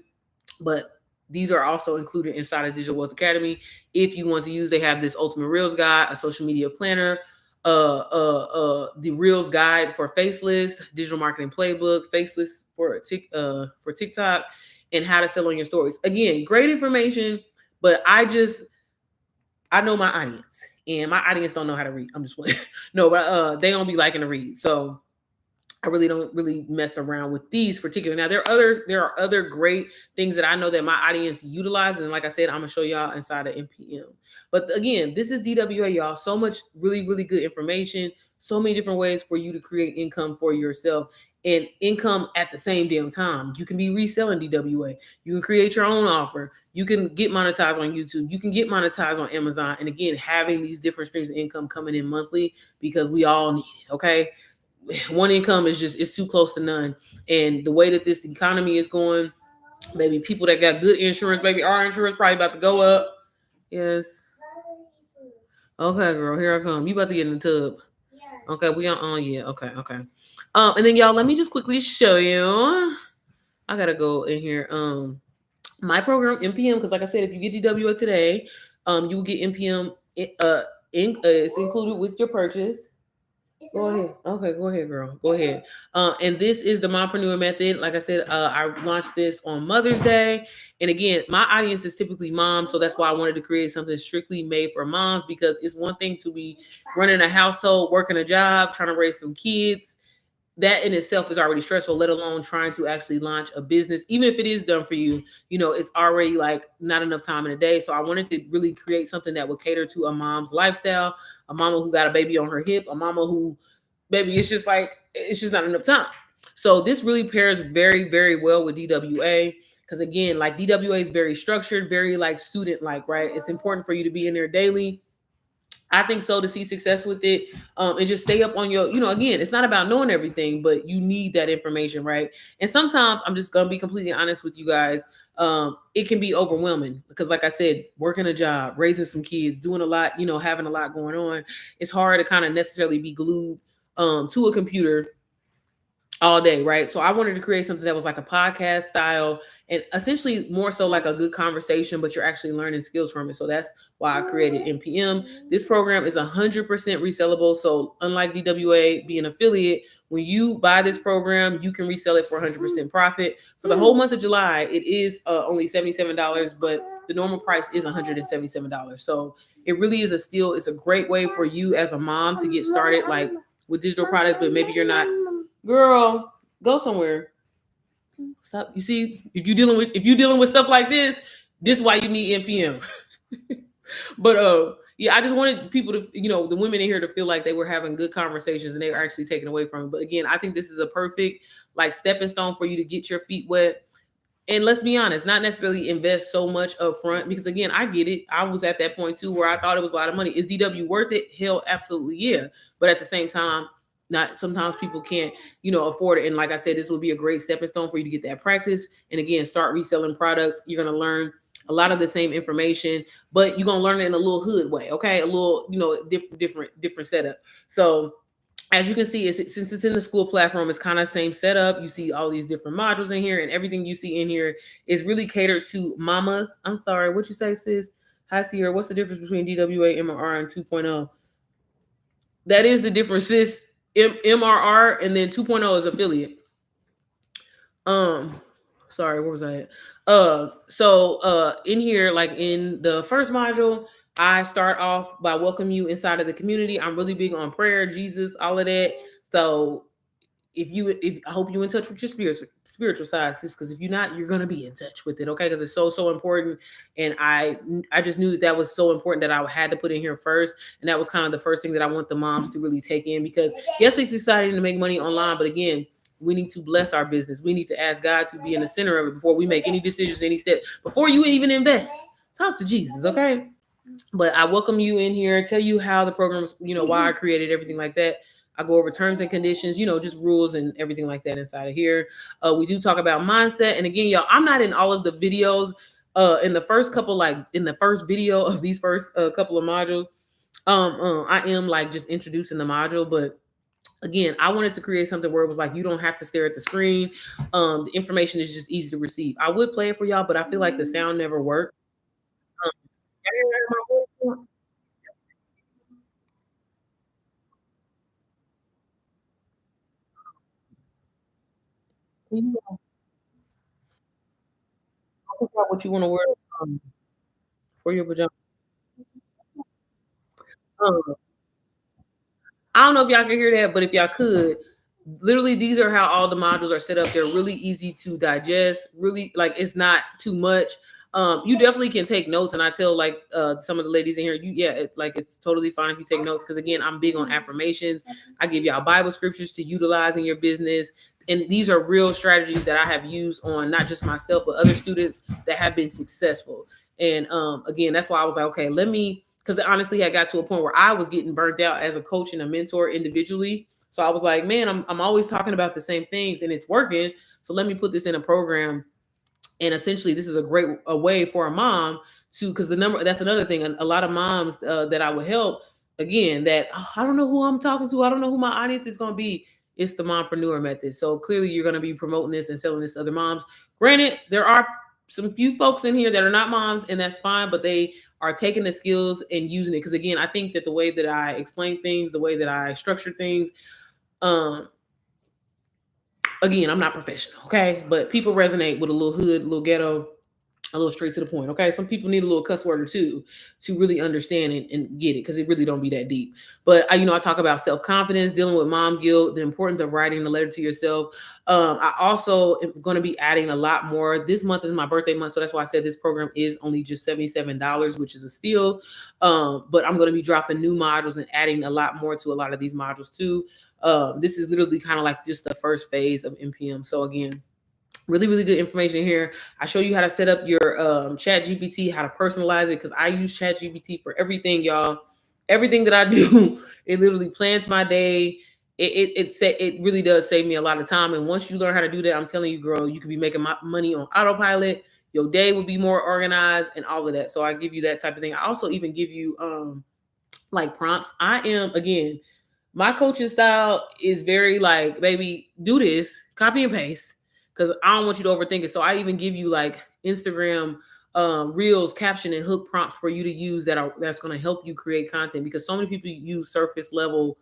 But these are also included inside of Digital Wealth Academy. If you want to use, they have this Ultimate Reels Guide, a social media planner, the Reels Guide for Faceless, Digital Marketing Playbook, Faceless for TikTok, and how to sell on your stories. Again, great information, but I know my audience, and my audience don't know how to read. I'm just playing. No, but they don't be liking to read. So I really don't mess around with these particular. Now there are other great things that I know that my audience utilizes, and like I said, I'm gonna show y'all inside of NPM. But again, this is DWA, y'all. So much really, really good information. So many different ways for you to create income for yourself. and income at the same damn time. You can be reselling DWA. You can create your own offer. You can get monetized on YouTube. You can get monetized on Amazon. And again, having these different streams of income coming in monthly, because we all need it, okay? One income is just, it's too close to none. And the way that this economy is going, baby, people that got good insurance, baby, our insurance probably about to go up. Yes. Okay, girl, here I come. You about to get in the tub. Okay, we on yeah. Okay. And then y'all, let me just quickly show you. I gotta go in here. My program MPM, because like I said, if you get DWA today, you will get MPM. It's included with your purchase. Go ahead. Okay, go ahead, girl. Go ahead. And this is the Mompreneur Method. Like I said, I launched this on Mother's Day. And again, my audience is typically moms, so that's why I wanted to create something strictly made for moms, because it's one thing to be running a household, working a job, trying to raise some kids. That in itself is already stressful, let alone trying to actually launch a business. Even if it is done for you, you know, it's already like not enough time in a day. So I wanted to really create something that would cater to a mom's lifestyle, a mama who got a baby on her hip, a mama who, baby, it's just like, it's just not enough time. So this really pairs very, very well with DWA. Because again, like DWA is very structured, very like student-like, right? It's important for you to be in there daily. I think so, to see success with it, and just stay up on your, you know, again, it's not about knowing everything, but you need that information, right? And sometimes, I'm just going to be completely honest with you guys, it can be overwhelming because, like I said, working a job, raising some kids, doing a lot, you know, having a lot going on. It's hard to kind of necessarily be glued to a computer all day, right? So I wanted to create something that was like a podcast style and essentially more so like a good conversation, but you're actually learning skills from it. So that's why I created MPM. This program is 100% resellable. So unlike DWA being affiliate, when you buy this program, you can resell it for 100% profit. For the whole month of July, it is only $77, but the normal price is $177. So it really is a steal. It's a great way for you as a mom to get started like with digital products, but maybe you're not. Girl, go somewhere. Stop. You see, if you're dealing with stuff like this is why you need MPM. But yeah, I just wanted people to, you know, the women in here to feel like they were having good conversations and they were actually taken away from it. But again, I think this is a perfect like stepping stone for you to get your feet wet. And let's be honest, not necessarily invest so much up front, because again, I get it. I was at that point too where I thought it was a lot of money. Is DW worth it? Hell, absolutely, yeah. But at the same time, not sometimes people can't, you know, afford it. And like I said, this will be a great stepping stone for you to get that practice. And again, start reselling products. You're going to learn a lot of the same information, but you're going to learn it in a little hood way. Okay. A little, you know, different setup. So as you can see, since it's in the school platform, it's kind of same setup. You see all these different modules in here, and everything you see in here is really catered to mamas. I'm sorry, what you say, sis? Hi, Sierra. What's the difference between DWA, MRR, and 2.0? That is the difference, sis. MRR, and then 2.0 is affiliate. Sorry, where was I at? So in here, like in the first module, I start off by welcoming you inside of the community. I'm really big on prayer, Jesus, all of that. So if I hope you're in touch with your spiritual side, sis, because if you're not, you're gonna be in touch with it, okay? Because it's so important. And I just knew that was so important that I had to put in here first. And that was kind of the first thing that I want the moms to really take in, because yes, it's exciting to make money online, but again, we need to bless our business. We need to ask God to be in the center of it before we make any decisions, any step, before you even invest. Talk to Jesus, okay? But I welcome you in here, tell you how the program's, you know, why I created everything like that. I go over terms and conditions, you know, just rules and everything like that inside of here. We do talk about mindset. And again, y'all, I'm not in all of the videos in the first couple, like in the first video of these first couple of modules. I am like just introducing the module, but again, I wanted to create something where it was like, you don't have to stare at the screen. The information is just easy to receive. I would play it for y'all, but I feel like the sound never worked. What you want to wear for your pajamas? Um, I don't know if y'all can hear that, but if y'all could, literally, these are how all the modules are set up. They're really easy to digest. Really, like it's not too much. You definitely can take notes, and I tell like some of the ladies in here, it's totally fine if you take notes, because again, I'm big on affirmations. I give y'all Bible scriptures to utilize in your business, and these are real strategies that I have used on not just myself but other students that have been successful. And again, that's why I was like, okay, let me, because honestly I got to a point where I was getting burnt out as a coach and a mentor individually. So I was like, man, I'm always talking about the same things and it's working. So let me put this in a program. And essentially this is a way for a mom to, because the number, that's another thing, a lot of moms that I would help, again, that I don't know who I'm talking to, I don't know who my audience is going to be. It's the mompreneur method. So clearly you're going to be promoting this and selling this to other moms. Granted, there are some few folks in here that are not moms, and that's fine, but they are taking the skills and using it. Because again, I think that the way that I explain things, the way that I structure things, again, I'm not professional, okay? But people resonate with a little hood, a little ghetto, a little straight to the point, okay? Some people need a little cuss word or two to really understand and get it, because it really don't be that deep. But I talk about self-confidence, dealing with mom guilt, the importance of writing a letter to yourself. I also am going to be adding a lot more. This month is my birthday month, so that's why I said this program is only just $77, which is a steal. But I'm going to be dropping new modules and adding a lot more to a lot of these modules too. This is literally kind of like just the first phase of NPM. So again, really, really good information here. I show you how to set up your chat GPT, how to personalize it, because I use chat GPT for everything, y'all. Everything that I do, it literally plans my day. It really does save me a lot of time. And once you learn how to do that, I'm telling you, girl, you could be making money on autopilot. Your day will be more organized and all of that. So I give you that type of thing. I also even give you like prompts. I am, again, my coaching style is very like, baby, do this, copy and paste, because I don't want you to overthink it. So I even give you like Instagram reels, caption and hook prompts for you to use that's going to help you create content, because so many people use surface level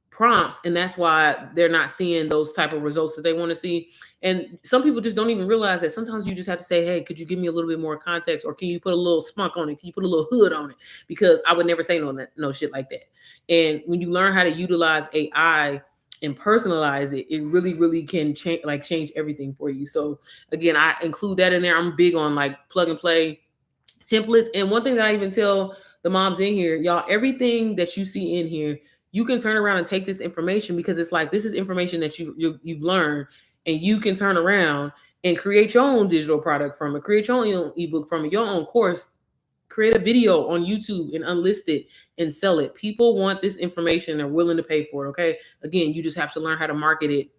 prompts, and that's why they're not seeing those type of results that they want to see. And some people just don't even realize that sometimes you just have to say, hey, could you give me a little bit more context, or can you put a little spunk on it, can you put a little hood on it, because I would never say no shit like that. And when you learn how to utilize AI and personalize it, it really, really can change everything for you. So again, I include that in there. I'm big on like plug and play templates. And one thing that I even tell the moms in here, y'all, everything that you see in here, you can turn around and take this information, because it's like, this is information that you've learned, and you can turn around and create your own digital product from it, create your own ebook from it, your own course, create a video on YouTube and unlist it and sell it. People want this information. They're willing to pay for it. Okay. Again, you just have to learn how to market it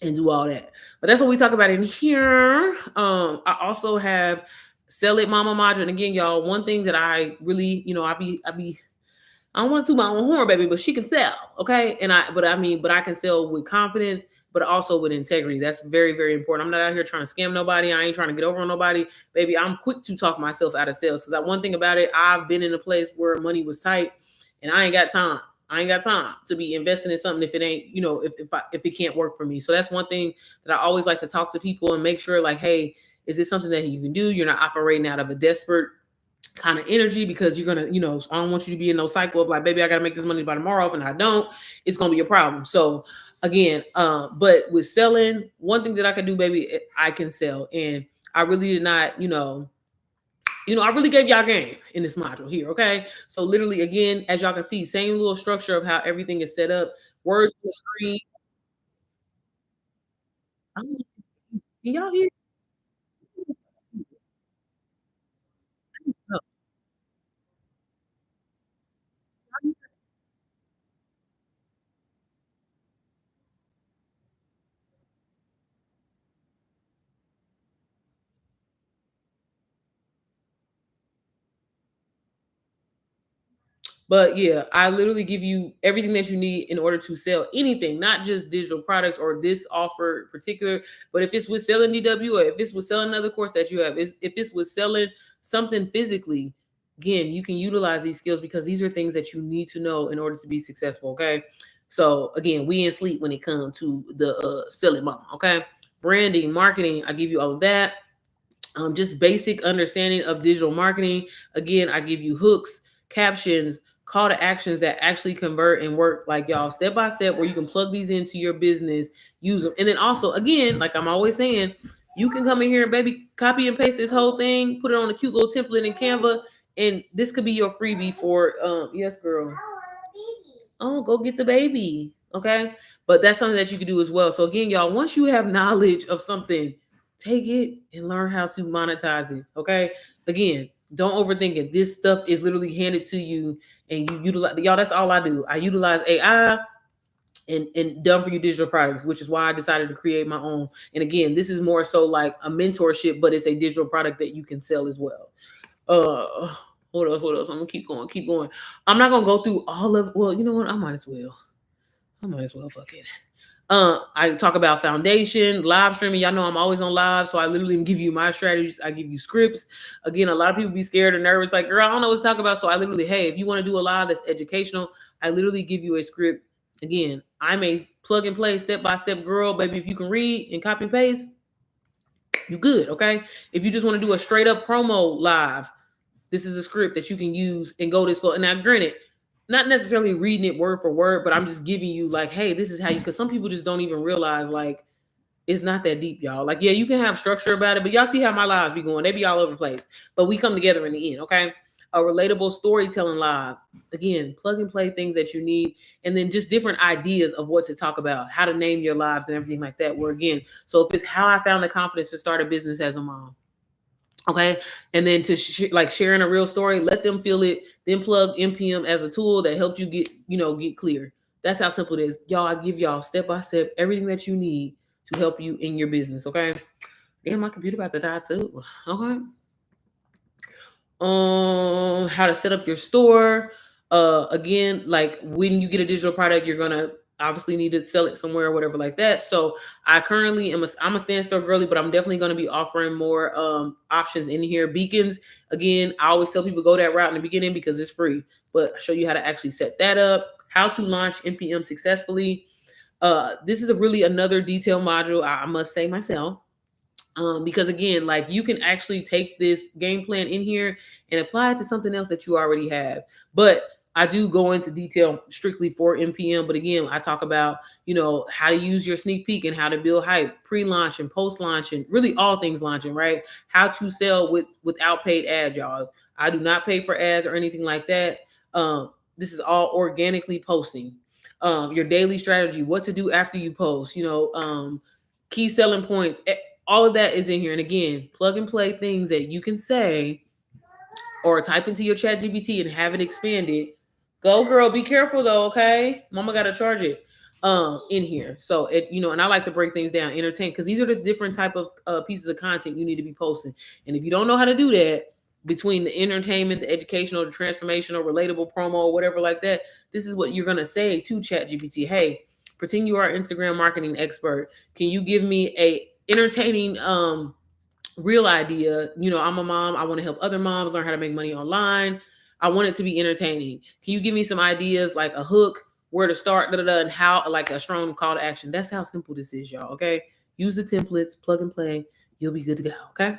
and do all that. But that's what we talk about in here. I also have Sell It Mama module. And again, y'all, one thing that I really, I don't want to toot my own horn, baby, but she can sell, okay? But I can sell with confidence, but also with integrity. That's very, very important. I'm not out here trying to scam nobody. I ain't trying to get over on nobody, baby. I'm quick to talk myself out of sales, because that one thing about it, I've been in a place where money was tight, and I ain't got time. I ain't got time to be investing in something if it ain't, if it can't work for me. So that's one thing that I always like to talk to people and make sure, like, hey, is this something that you can do? You're not operating out of a desperate kind of energy, because you're gonna, I don't want you to be in no cycle of like, baby, I gotta make this money by tomorrow. If and I don't, it's gonna be a problem. So again, but with selling, one thing that I can do, baby, I can sell. And I really did not, I really gave y'all game in this module here. Okay. So literally, again, as y'all can see, same little structure of how everything is set up. Words on the screen. Can y'all hear? But yeah, I literally give you everything that you need in order to sell anything, not just digital products or this offer in particular. But if it's with selling DW, or if it's with selling another course that you have, if it's with selling something physically, again, you can utilize these skills, because these are things that you need to know in order to be successful. Okay. So again, we ain't sleep when it comes to the selling mama. Okay. Branding, marketing, I give you all of that. Just basic understanding of digital marketing. Again, I give you hooks, captions, call to actions that actually convert and work, like y'all, step by step, where you can plug these into your business, use them. And then also, again, like I'm always saying, you can come in here, baby, copy and paste this whole thing, put it on a cute little template in Canva, and this could be your freebie for yes, girl. Oh, go get the baby. Okay. But that's something that you can do as well. So again, y'all, once you have knowledge of something, take it and learn how to monetize it. Okay. Again, don't overthink it. This stuff is literally handed to you and you utilize, y'all. That's all I do. I utilize AI and done for you digital products, which is why I decided to create my own. And again, this is more so like a mentorship, but it's a digital product that you can sell as well. What else? What else? I'm gonna keep going, keep going. I'm not gonna go through all of. Well, you know what? I might as well. Fuck it. I talk about foundation, live streaming. Y'all know I'm always on live, so I literally give you my strategies. I give you scripts. Again, a lot of people be scared or nervous, like, girl, I don't know what to talk about. So I literally, hey, if you want to do a live that's educational, I literally give you a script. Again, I'm a plug and play, step by step girl, baby. If you can read and copy and paste, you good, okay? If you just want to do a straight up promo live, this is a script that you can use and go this flow. Now, granted, not necessarily reading it word for word, but I'm just giving you like, hey, this is how you, because some people just don't even realize like it's not that deep, y'all. Like, yeah, you can have structure about it, but y'all see how my lives be going. They be all over the place, but we come together in the end, okay? A relatable storytelling live. Again, plug and play things that you need, and then just different ideas of what to talk about, how to name your lives and everything like that. Where again, so if it's how I found the confidence to start a business as a mom, okay, and then to like sharing a real story, let them feel it, then plug NPM as a tool that helps you get, get clear. That's how simple it is, y'all. I give y'all step by step everything that you need to help you in your business. Okay. Damn, my computer about to die too. Okay. How to set up your store. Again, like when you get a digital product, you're gonna obviously need to sell it somewhere or whatever like that. So I currently I'm a stand-still girly, but I'm definitely going to be offering more options in here. Beacons, again, I always tell people go that route in the beginning because it's free, but I show you how to actually set that up, how to launch NPM successfully. This is really another detailed module, I must say myself. Because again, like you can actually take this game plan in here and apply it to something else that you already have. But I do go into detail strictly for NPM. But again, I talk about, how to use your sneak peek and how to build hype, pre-launch and post-launch and really all things launching, right? How to sell without paid ads, y'all. I do not pay for ads or anything like that. This is all organically posting. Your daily strategy, what to do after you post, key selling points. All of that is in here. And again, plug and play things that you can say or type into your ChatGPT and have it expanded. Go girl, be careful though, okay? Mama got to charge it in here. So, and I like to break things down, entertain, because these are the different type of pieces of content you need to be posting. And if you don't know how to do that, between the entertainment, the educational, the transformational, relatable promo, or whatever like that, this is what you're going to say to ChatGPT. Hey, pretend you are an Instagram marketing expert. Can you give me a entertaining real idea? I'm a mom, I want to help other moms learn how to make money online. I want it to be entertaining. Can you give me some ideas, like a hook, where to start, and how, like a strong call to action? That's how simple this is, y'all. Okay, use the templates, plug and play, you'll be good to go. Okay.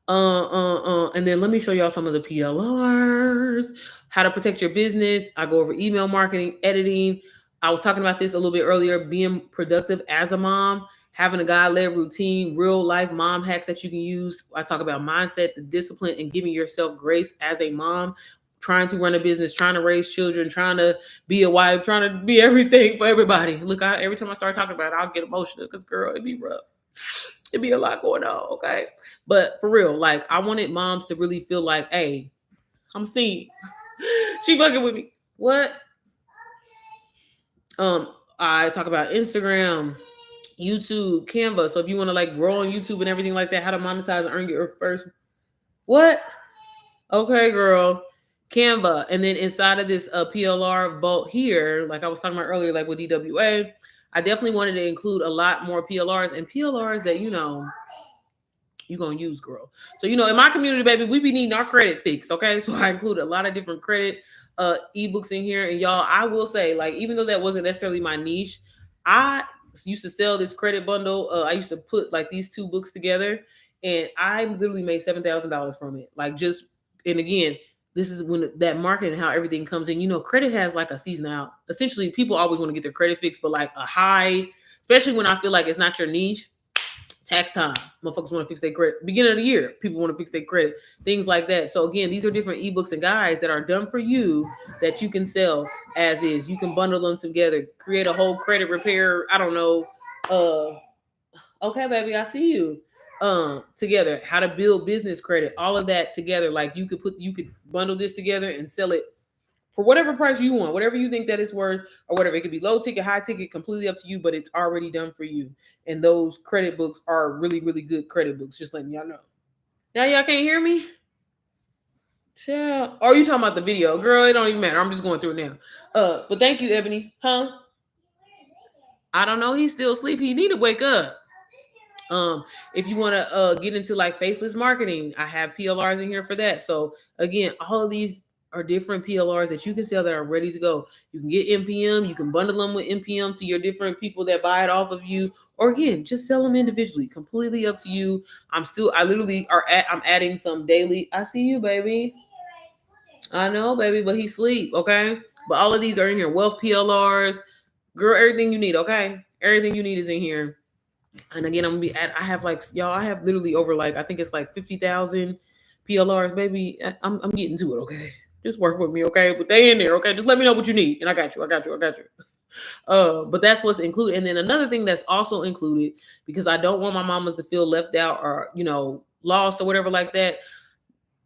And then let me show y'all some of the PLRs, how to protect your business. I go over email marketing, editing. I was talking about this a little bit earlier, being productive as a mom, having a God-led routine, real life mom hacks that you can use. I talk about mindset, the discipline, and giving yourself grace as a mom, trying to run a business, trying to raise children, trying to be a wife, trying to be everything for everybody. Look, every time I start talking about it, I'll get emotional because, girl, it'd be rough. It'd be a lot going on, okay? But for real, like, I wanted moms to really feel like, hey, I'm seen. She fucking with me. What? I talk about Instagram, YouTube, Canva. So if you want to like grow on YouTube and everything like that, how to monetize and earn your first. What? Okay, girl. Canva. And then inside of this PLR vault here, like I was talking about earlier, like with DWA, I definitely wanted to include a lot more PLRs and PLRs that, you're going to use, girl. So, in my community, baby, we be needing our credit fixed, okay? So I include a lot of different credit ebooks in here. And y'all, I will say, like, even though that wasn't necessarily my niche, I used to sell this credit bundle. I used to put like these two books together and I literally made $7,000 from it. Like and again, this is when that market and how everything comes in. Credit has like a season out. Essentially, people always want to get their credit fixed, but like a high, especially when I feel like it's not your niche, Tax time, motherfuckers want to fix their credit. Beginning of the year, people want to fix their credit. Things like that. So again, these are different ebooks and guides that are done for you that you can sell as is. You can bundle them together, create a whole credit repair. I don't know. Okay, baby, I see you. Together, how to build business credit, all of that together. Like you could bundle this together and sell it for whatever price you want, whatever you think that it's worth, or whatever. It could be low ticket, high ticket, completely up to you, but it's already done for you. And those credit books are really, really good credit books. Just letting y'all know. Now y'all can't hear me? Yeah. Or you talking about the video? Girl, it don't even matter. I'm just going through it now. But thank you, Ebony. Huh? I don't know. He's still asleep. He need to wake up. If you want to get into like faceless marketing, I have PLRs in here for that. So again, all of these are different PLRs that you can sell that are ready to go. You can get NPM, you can bundle them with NPM to your different people that buy it off of you, or again, just sell them individually. Completely up to you. I'm adding some daily. I see you, baby. I know, baby, but he sleep, okay? But all of these are in here. Wealth PLRs, girl, everything you need, okay? Everything you need is in here. And again, I have like, y'all, I have literally over like, I think it's like 50,000 PLRs, baby. I'm getting to it, okay? Just work with me, okay? But they in there, okay? Just let me know what you need. And I got you. But that's what's included. And then another thing that's also included, because I don't want my mamas to feel left out or, lost or whatever like that.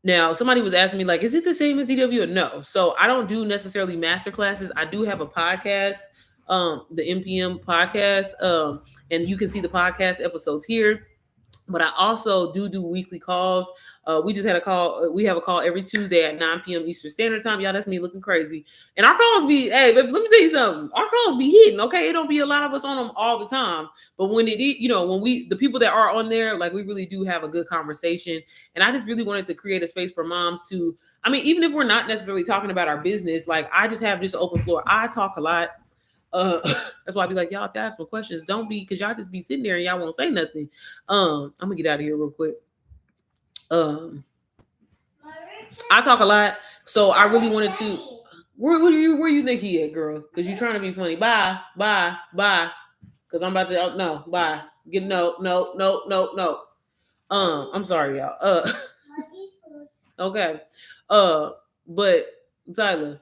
Now, somebody was asking me, like, is it the same as DW? No. So I don't do necessarily master classes. I do have a podcast, the NPM podcast, and you can see the podcast episodes here. But I also do weekly calls. We just had a call. We have a call every Tuesday at 9 p.m. Eastern Standard Time. Y'all, that's me looking crazy. And our calls be, hey, let me tell you something. Our calls be hitting, okay? It don't be a lot of us on them all the time. But when the people that are on there, like, we really do have a good conversation. And I just really wanted to create a space for moms to, I mean, even if we're not necessarily talking about our business, like, I just have this open floor. I talk a lot. That's why I be like, y'all, if y'all have some questions, don't be, because y'all just be sitting there and y'all won't say nothing. I'm gonna get out of here real quick. I talk a lot, so I really wanted to. Where you think he at, girl? Because you're trying to be funny. Bye. Because I'm about to. No, bye. No. I'm sorry, y'all. Okay. But Tyler,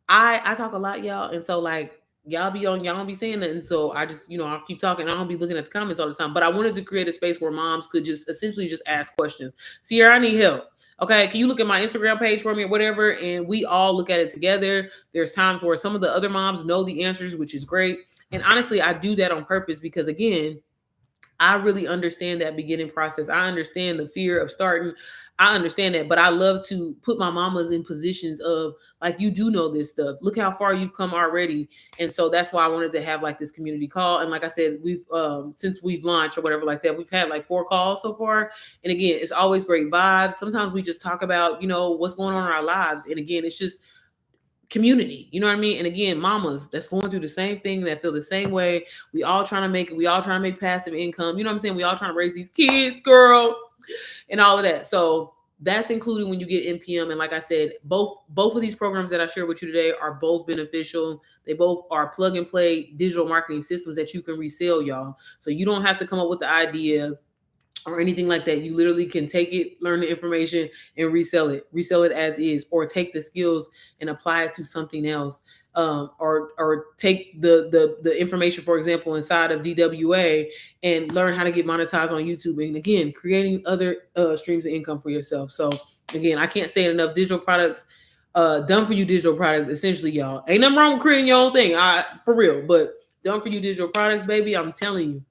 I talk a lot, y'all, and so like. Y'all don't be saying nothing, so I just, I'll keep talking. I don't be looking at the comments all the time, but I wanted to create a space where moms could just essentially just ask questions. Sierra, I need help. Okay, can you look at my Instagram page for me or whatever? And we all look at it together. There's times where some of the other moms know the answers, which is great. And honestly, I do that on purpose because, again, I really understand that beginning process. I understand the fear of starting. I understand that, but I love to put my mamas in positions of, like, you do know this stuff. Look how far you've come already. And so that's why I wanted to have like this community call. And like I said, we've since we've launched or whatever like that, we've had like 4 calls so far. And again, it's always great vibes. Sometimes we just talk about, what's going on in our lives. And again, it's just community, you know what I mean? And again, mamas that's going through the same thing, that feel the same way. We all trying to make it. We all trying to make passive income. You know what I'm saying? We all trying to raise these kids, girl, and all of that. So that's included when you get NPM. And like I said, both of these programs that I share with you today are both beneficial. They both are plug and play digital marketing systems that you can resell, y'all. So you don't have to come up with the idea or anything like that. You literally can take it, learn the information, and resell it as is, or take the skills and apply it to something else, or take the information, for example, inside of DWA and learn how to get monetized on YouTube. And again, creating other streams of income for yourself. So again, I can't say it enough. Digital products, done for you digital products, essentially, y'all. Ain't nothing wrong with creating your own thing, for real, but done for you digital products, baby, I'm telling you.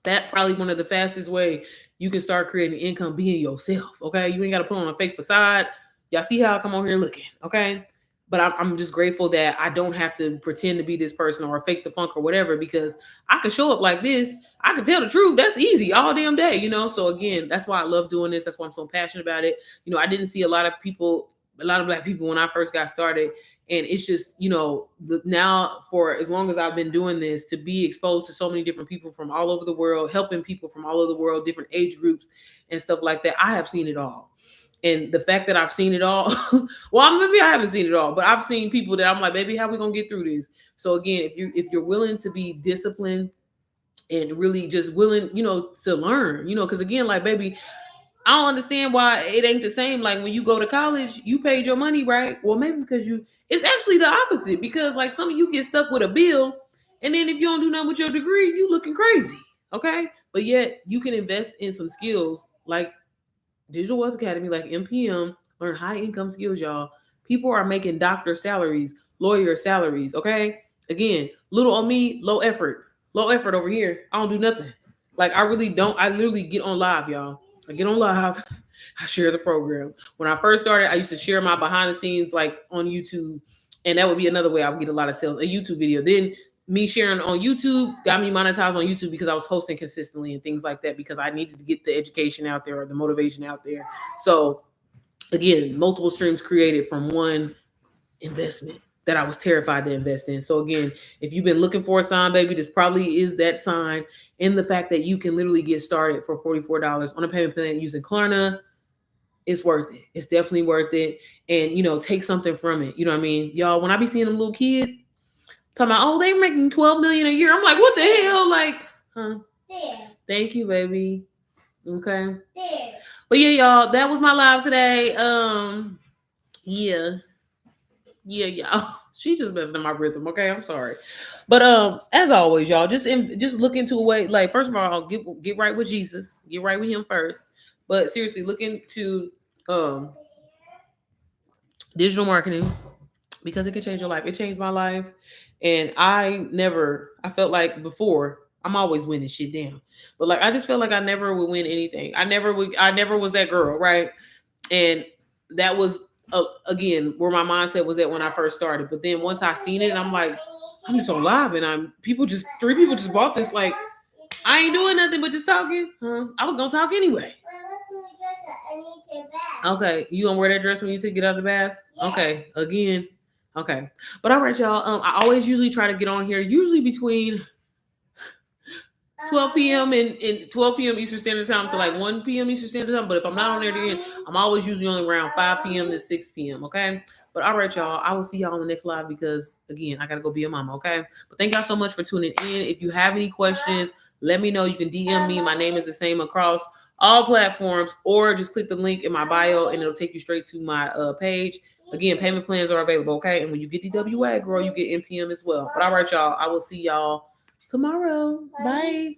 That probably one of the fastest way you can start creating income being yourself, okay? You ain't got to put on a fake facade. Y'all see how I come on here looking, okay? But I'm just grateful that I don't have to pretend to be this person or fake the funk or whatever, because I can show up like this. I can tell the truth. That's easy all damn day, So again, that's why I love doing this. That's why I'm so passionate about it. I didn't see a lot of Black people when I first got started. And it's just, now for as long as I've been doing this, to be exposed to so many different people from all over the world, helping people from all over the world, different age groups and stuff like that, I have seen it all. And the fact that I've seen it all, well, maybe I haven't seen it all, but I've seen people that I'm like, baby, how we going to get through this? So again, if you're willing to be disciplined and really just willing, to learn, because again, like, baby, I don't understand why it ain't the same. Like when you go to college, you paid your money, right? Well, maybe because it's actually the opposite, because like some of you get stuck with a bill, and then if you don't do nothing with your degree, you looking crazy. Okay. But yet you can invest in some skills like Digital Wealth Academy, like MPM, learn high income skills, y'all. People are making doctor salaries, lawyer salaries. Okay. Again, little on me, low effort over here. I don't do nothing. Like I really don't. I literally get on live, y'all. I get on live. I share the program. When I first started, I used to share my behind the scenes like on YouTube, and that would be another way I would get a lot of sales. A YouTube video. Then me sharing on YouTube got me monetized on YouTube because I was posting consistently and things like that, because I needed to get the education out there or the motivation out there. So again, multiple streams created from one investment that I was terrified to invest in. So again, if you've been looking for a sign, baby, this probably is that sign, in the fact that you can literally get started for $44 on a payment plan using Klarna. It's worth it. It's definitely worth it. And, take something from it. You know what I mean? Y'all, when I be seeing them little kids talking about, oh, they're making $12 million a year, I'm like, what the hell? Like, huh? There. Thank you, baby. Okay. There. But yeah, y'all, that was my live today. Yeah, y'all. She just messing up my rhythm. Okay, I'm sorry. But as always, y'all, just look into a way. Like, first of all, get right with Jesus. Get right with him first. But seriously, look into digital marketing, because it can change your life. It changed my life. And I felt like before, I'm always winning shit down. But like I just felt like I never would win anything. I never was that girl, right? And that was again where my mindset was at when I first started. But then once I seen it, I'm like, I'm just on live, and three people just bought this. Like, I ain't doing nothing but just talking. I was gonna talk anyway. Okay, you gonna wear that dress when you get out of the bath? Yeah. Okay, again. Okay, but all right, y'all. I always usually try to get on here usually between 12 p.m. and 12 p.m. Eastern Standard Time to like 1 p.m. Eastern Standard Time. But if I'm not on there again, I'm always usually only around 5 p.m. to 6 p.m. Okay. But all right, y'all. I will see y'all on the next live, because again, I gotta go be a mama. Okay. But thank y'all so much for tuning in. If you have any questions, let me know. You can DM me. My name is the same across all platforms, or just click the link in my bio and it'll take you straight to my page. Again, payment plans are available. Okay. And when you get DWA, girl, you get NPM as well. But all right, y'all. I will see y'all tomorrow. Bye.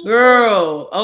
Girl. Okay.